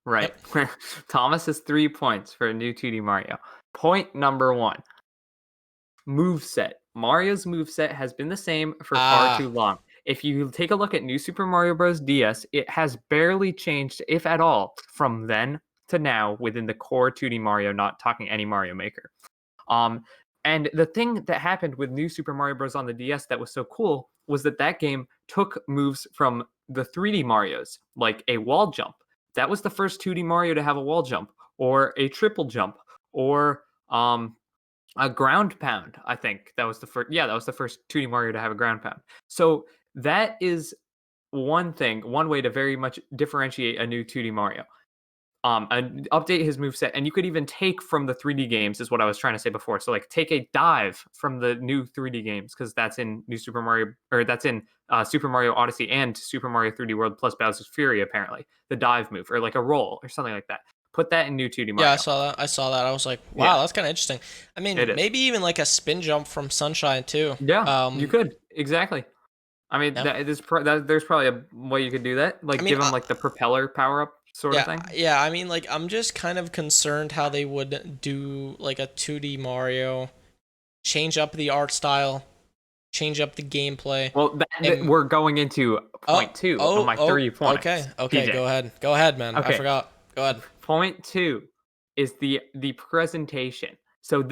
Right. Yep. Thomas has 3 points for a new 2D Mario. Point number one, moveset. Mario's moveset has been the same for far too Ah, long. If you take a look at New Super Mario Bros. DS, it has barely changed, if at all, from then to now within the core 2D Mario, not talking any Mario Maker. Um, and the thing that happened with New Super Mario Bros. On the DS that was so cool was that game took moves from the 3D Marios, like a wall jump. That was the first 2D Mario to have a wall jump, or a triple jump, or a ground pound. I think that was the first. Yeah, that was the first 2D Mario to have a ground pound. So that is one thing, one way to very much differentiate a new 2D Mario. and update his moveset. And you could even take from the 3D games, is what I was trying to say before. So like take a dive from the new 3D games, because that's in New Super Mario, or that's in Super Mario Odyssey and Super Mario 3D World plus Bowser's Fury, apparently. The dive move, or like a roll or something like that. Put that in new 2D Yeah, I Mario. saw that. I saw that. I was like, wow, Yeah, that's kind of interesting. I it mean, is. maybe even like a spin jump from Sunshine too. Yeah, you could. Exactly. I mean, Yeah. there's probably a way you could do that. I Like mean, give him like the propeller power up sort of yeah, thing. yeah. I mean, like, I'm just kind of concerned how they would do like a 2D Mario, change up the art style, change up the gameplay, Well, and we're going into oh, point two of oh, my oh. 3 points, Okay, okay. PJ. Go ahead, man. I Okay, forgot. Go ahead. point two is the presentation. So Ah,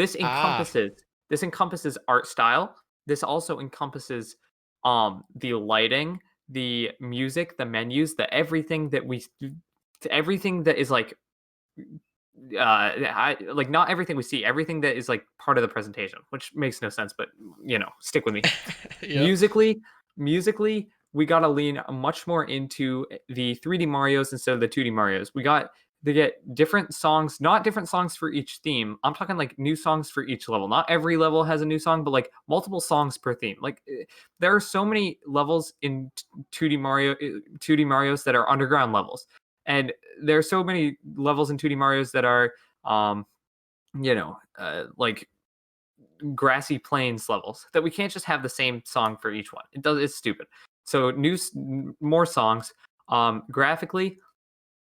this encompasses art style. This also encompasses the lighting, the music, the menus, the everything that is like like not everything we see, everything that is like part of the presentation, which makes no sense, but stick with me here. yep. Musically, musically, we got to lean much more into the 3D Marios instead of the 2D Marios. We got to get different songs, not different songs for each theme. I'm talking like new songs for each level. Not every level has a new song, but like multiple songs per theme. Like there are so many levels in 2D 2D Marios that are underground levels. And there are so many levels in 2D Marios that are like grassy plains levels, that we can't just have the same song for each one. It's stupid. So more songs. Graphically,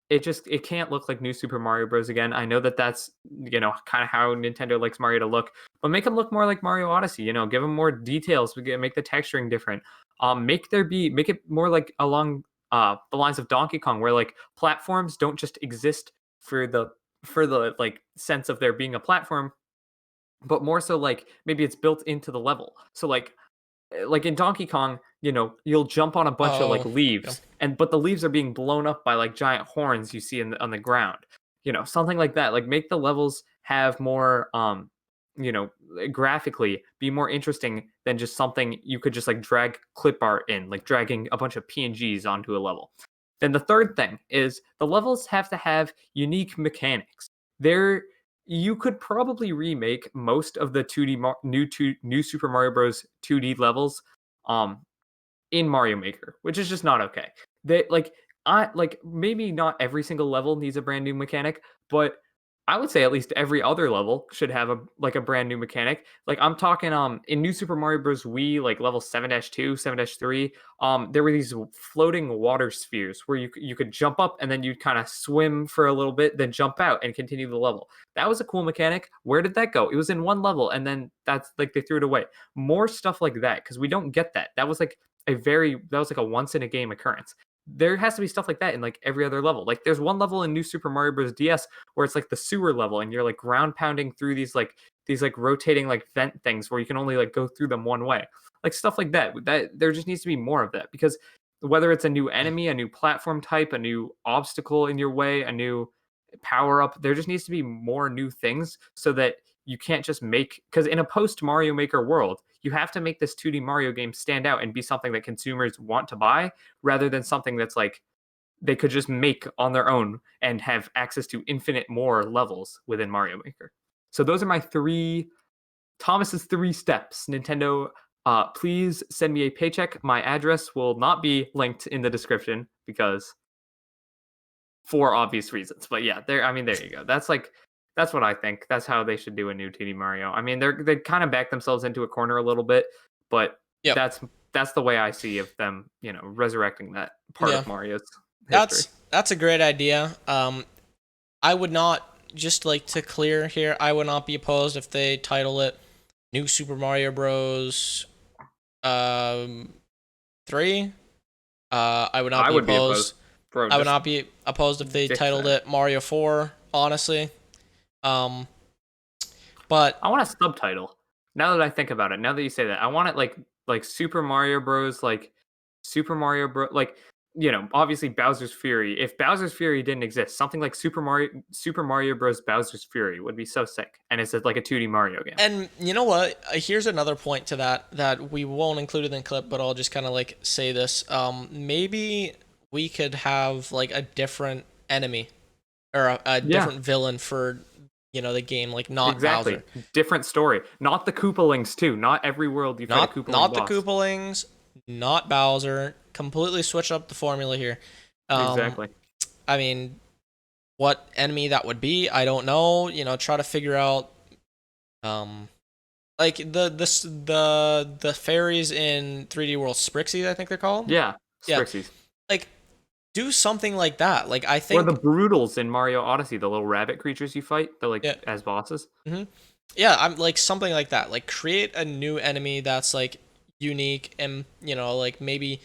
it can't look like New Super Mario Bros. Again. I know that that's kind of how Nintendo likes Mario to look, but make him look more like Mario Odyssey. Give him more details. Make the texturing different. Make it more like along the lines of Donkey Kong, where like platforms don't just exist for the like sense of there being a platform, but more so like maybe it's built into the level. So like in Donkey Kong, you'll jump on a bunch of like Oh, yeah. leaves, but the leaves are being blown up by like giant horns you see on the ground. Something like that. Like make the levels have more you know, graphically be more interesting than just something you could just like drag clip art in, like dragging a bunch of PNGs onto a level. Then the third thing is the levels have to have unique mechanics. There You could probably remake most of the 2D new Super Mario Bros 2D levels um in Mario Maker, which is just not okay. They I like maybe not every single level needs a brand new mechanic, but I would say at least every other level should have a brand new mechanic. Like I'm talking in New Super Mario Bros. Wii, like level 7-2, 7-3, there were these floating water spheres where you could jump up and then you'd kind of swim for a little bit, then jump out and continue the level. That was a cool mechanic. Where did that go? It was in one level and then that's like they threw it away. More stuff like that, because we don't get that. That was like a once in a game occurrence. There has to be stuff like that in like every other level. Like there's one level in New Super Mario Bros. DS where it's like the sewer level and you're like ground pounding through these rotating like vent things where you can only like go through them one way. Like stuff like that. That there just needs to be more of that, because whether it's a new enemy, a new platform type, a new obstacle in your way, a new power up, there just needs to be more new things so that you can't just make, because in a post Mario Maker world, you have to make this 2D Mario game stand out and be something that consumers want to buy, rather than something that's like they could just make on their own and have access to infinite more levels within Mario Maker. So those are my Thomas's 3 steps. Nintendo, please send me a paycheck. My address will not be linked in the description because for obvious reasons. But yeah, there you go. That's what I think. That's how they should do a new 2D Mario. I mean, they kind of back themselves into a corner a little bit, but Yep. that's the way I see of them, resurrecting that part Yeah. of Mario's history. That's a great idea. I would not, just like to clear here, I would not be opposed if they title it New Super Mario Bros. 3. I would not I be would be opposed. opposed. Bro, I would just not be opposed if they ditch titled that. it Mario 4, honestly. Um, but I want a subtitle. Now that I think about it, now that you say that, I want it like Super Mario Bros. Like Super Mario Bros. Like obviously Bowser's Fury. If Bowser's Fury didn't exist, something like Super Mario Bros. Bowser's Fury would be so sick, and it's like a 2D Mario game. and you know what? Here's another point to that we won't include in the clip, but I'll just kind of like say this. Maybe we could have like a different enemy or a Yeah, different villain for the game, like not exactly. Bowser. Different story. Not the Koopalings too. Not every world you fight a Koopaling Not the boss. Koopalings, not Bowser. Completely switch up the formula here. Um, Exactly. I mean, what enemy that would be, I don't know. Try to figure out um like the fairies in 3D World, Sprixies, I think they're called. Yeah, Yeah, Sprixies. like do something like that. Like I Or the think, Broodals in Mario Odyssey, the little rabbit creatures you fight, the like yeah, as bosses. hmm yeah, I'm like something like that. Like create a new enemy that's like unique and like maybe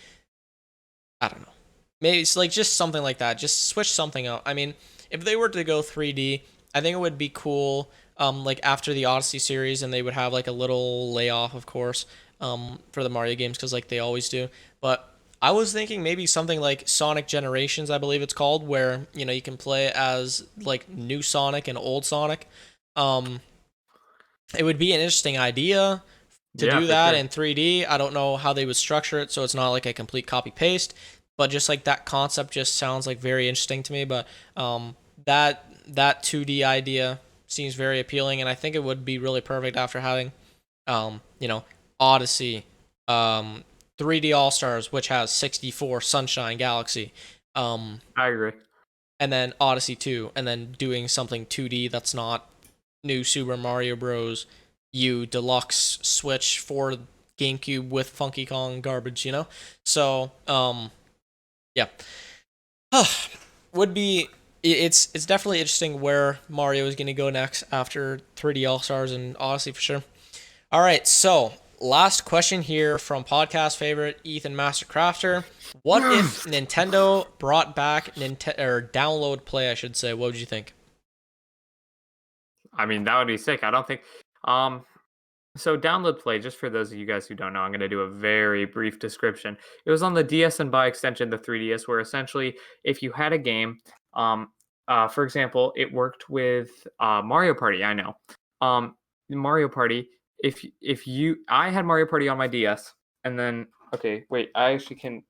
I don't know. Maybe it's like just something like that. Just switch something up. I mean, if they were to go 3D, I think it would be cool. Like after the Odyssey series, and they would have like a little layoff, of course, for the Mario games because like they always do. But I was thinking maybe something like Sonic Generations, I believe it's called, where you can play as like new Sonic and old Sonic. Um, it would be an interesting idea to Yeah, do for that sure. in 3D. I don't know how they would structure it so it's not like a complete copy paste, but just like that concept just sounds like very interesting to me. But that 2D idea seems very appealing, and I think it would be really perfect after having um, you know Odyssey, 3D All Stars, which has 64, Sunshine Galaxy, um, I agree. and then Odyssey 2, and then doing something 2D that's not new Super Mario Bros. U Deluxe Switch for GameCube with Funky Kong garbage. So, yeah. Would be it's definitely interesting where Mario is going to go next after 3D All Stars and Odyssey for sure. All right, so last question here from podcast favorite Ethan Mastercrafter. What if Yes. Nintendo brought back or download play, I should say? What would you think? I mean, that would be sick. I don't think. Um, so download play, just for those of you guys who don't know, I'm going to do a very brief description. It was on the DS and by extension the 3DS, where essentially if you had a game, um, for example, it worked with Mario Party. I know, Mario Party. I had Mario Party on my DS, and then okay, wait, I actually can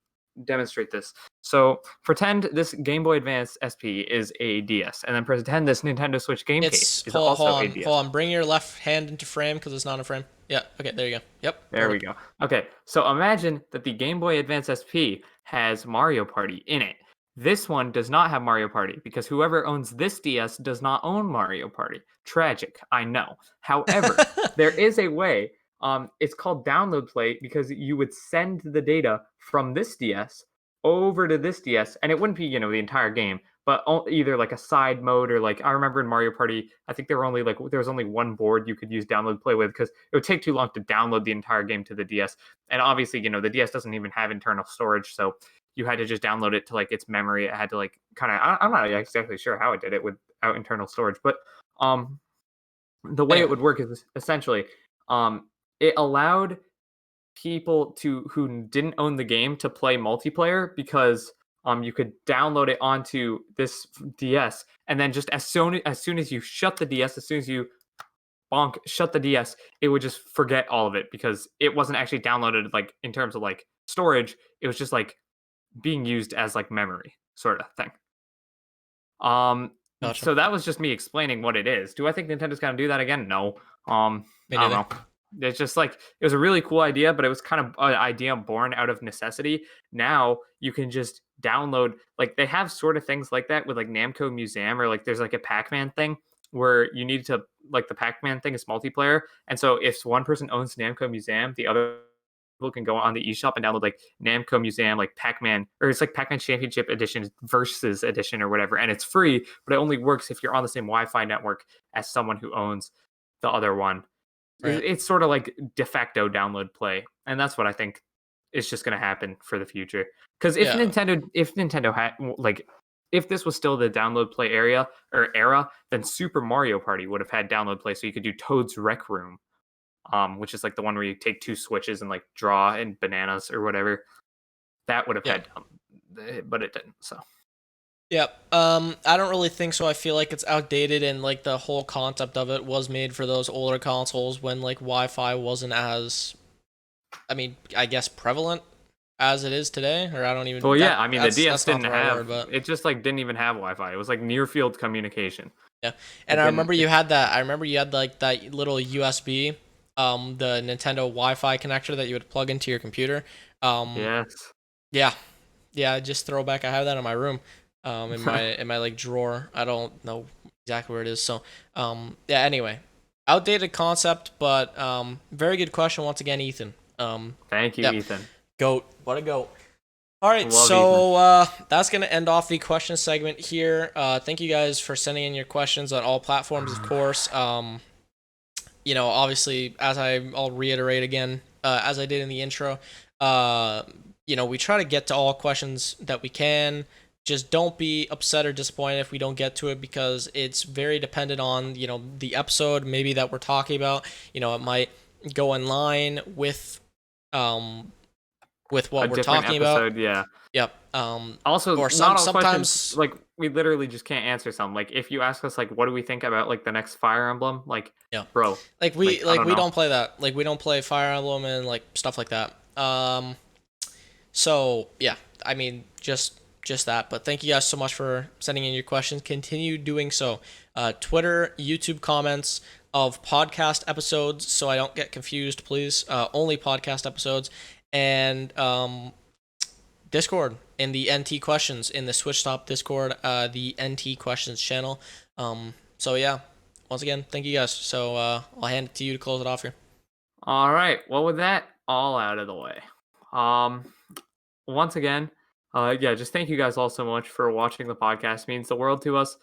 demonstrate this. So pretend this Game Boy Advance SP is a DS, and then pretend this Nintendo Switch game case It's is hold also a on, DS. hold on. Bring your left hand into frame because it's not a frame. Yeah. Okay. There you go. Yep. There we Perfect. go. Okay, so imagine that the Game Boy Advance SP has Mario Party in it. This one does not have Mario Party because whoever owns this DS does not own Mario Party. Tragic, I know. However, there is a way. It's called download play because you would send the data from this DS over to this DS, and it wouldn't be the entire game, but either like a side mode or like I remember in Mario Party, I think there was only one board you could use download play with because it would take too long to download the entire game to the DS. And obviously, the DS doesn't even have internal storage, so you had to just download it to like its memory. It had to like kind of I'm not exactly sure how it did it without internal storage, but um the way it Anyway. would work is essentially it allowed people who didn't own the game to play multiplayer because you could download it onto this DS, and then just as soon as you shut the DS, as soon as you shut the DS, it would just forget all of it because it wasn't actually downloaded like in terms of like storage. It was just like being used as like memory sort of thing. Um, Gotcha. so that was just me explaining what it is. Do I think Nintendo's gonna do that again? No. Me I neither. don't know. It's just like it was a really cool idea, but it was kind of an idea born out of necessity. Now you can just download like they have sort of things like that with like Namco Museum or like there's like a Pac-Man thing where you need to like the Pac-Man thing is multiplayer, and so if one person owns Namco Museum, the other people can go on the eShop and download like Namco Museum, like Pac-Man, or it's like Pac-Man Championship Edition versus edition or whatever, and it's free, but it only works if you're on the same Wi-Fi network as someone who owns the other one. Right. It's sort of like de facto download play, and that's what I think is just going to happen for the future. Because Yeah. If Nintendo had like if this was still the download play era, then Super Mario Party would have had download play, so you could do Toad's Rec Room, which is like the one where you take two switches and like draw and bananas or whatever. That would have Yeah. had, but it didn't. So Yep. I don't really think so. I feel like it's outdated, and like the whole concept of it was made for those older consoles when like Wi-Fi wasn't as, I mean, I guess prevalent. as it is today, or I don't even. Well, That, yeah, I mean the DS that's not didn't the right have word, but it. Just like didn't even have Wi-Fi. It was like near field communication. yeah. And It I didn't. remember you had that. I remember you had like that little USB, the Nintendo Wi-Fi connector that you would plug into your computer. Yes. Yeah, yeah. Just throwback. I have that in my room, in my like drawer. I don't know exactly where it is. So, yeah. Anyway, outdated concept, but very good question once again, Ethan. Thank you, Yeah, Ethan. goat. What a goat. All right, Love Ethan. so that's going to end off the question segment here. Thank you guys for sending in your questions on all platforms, of course. Obviously, I'll reiterate again, as I did in the intro, we try to get to all questions that we can. Just don't be upset or disappointed if we don't get to it because it's very dependent on, the episode maybe that we're talking about. It might go in line with A what we're different talking about. episode, yeah. Yep. Also, Or not all questions, sometimes, like, we literally just can't answer some. Like, if you ask us, like, what do we think about, like, the next Fire Emblem? Like, yeah, bro, like like, I don't we know. don't play that. Like we don't play Fire Emblem and like stuff like that. So yeah, I mean just that. But thank you guys so much for sending in your questions. Continue doing so. Twitter, YouTube comments of podcast episodes, so I don't get confused, please. Only podcast episodes and Discord in the NT questions in the Switch Stop Discord, the NT questions channel. So yeah, once again, thank you guys. So I'll hand it to you to close it off here. All right. Well, with that all out of the way, um, once again, yeah, just thank you guys all so much for watching the podcast. It means the world to us.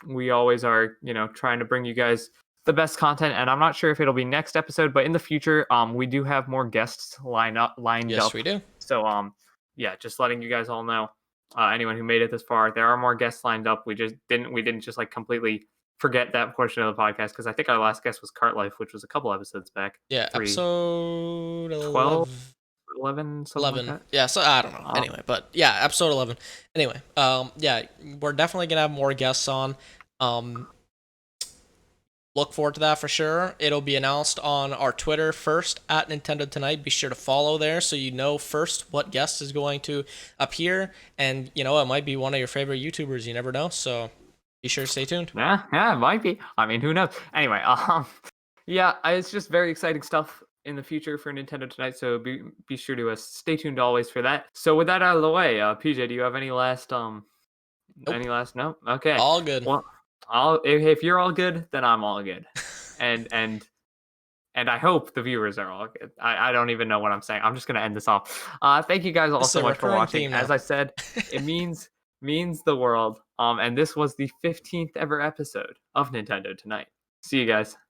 We always are, trying to bring you guys the best content, and I'm not sure if it'll be next episode, but in the future, we do have more guests lined up. Yes, we do. So, yeah, just letting you guys all know. Anyone who made it this far, there are more guests lined up. We didn't just like completely forget that portion of the podcast because I think our last guest was Cart Life, which was a couple episodes back. Yeah, episode 12, 11. 11, something like 11. that. Yeah, so I don't know. Anyway, but yeah, episode 11. Anyway, yeah, we're definitely going to have more guests on. Look forward to that for sure. It'll be announced on our Twitter first at Nintendo Tonight. Be sure to follow there so you know first what guest is going to appear. And, it might be one of your favorite YouTubers. You never know. So be sure to stay tuned. Yeah, it might be. I mean, who knows? Anyway, yeah, it's just very exciting stuff in the future for Nintendo Tonight. So be sure to stay tuned always for that. So with that out of the way, PJ, do you have any last Nope. any last note? Okay. All good. Well, if you're all good, then I'm all good, and I hope the viewers are all good. I don't even know what I'm saying. I'm just gonna end this off. Thank you guys all It's so a much for recurring watching. theme As now. I said, it means the world. And this was the 15th ever episode of Nintendo Tonight. See you guys.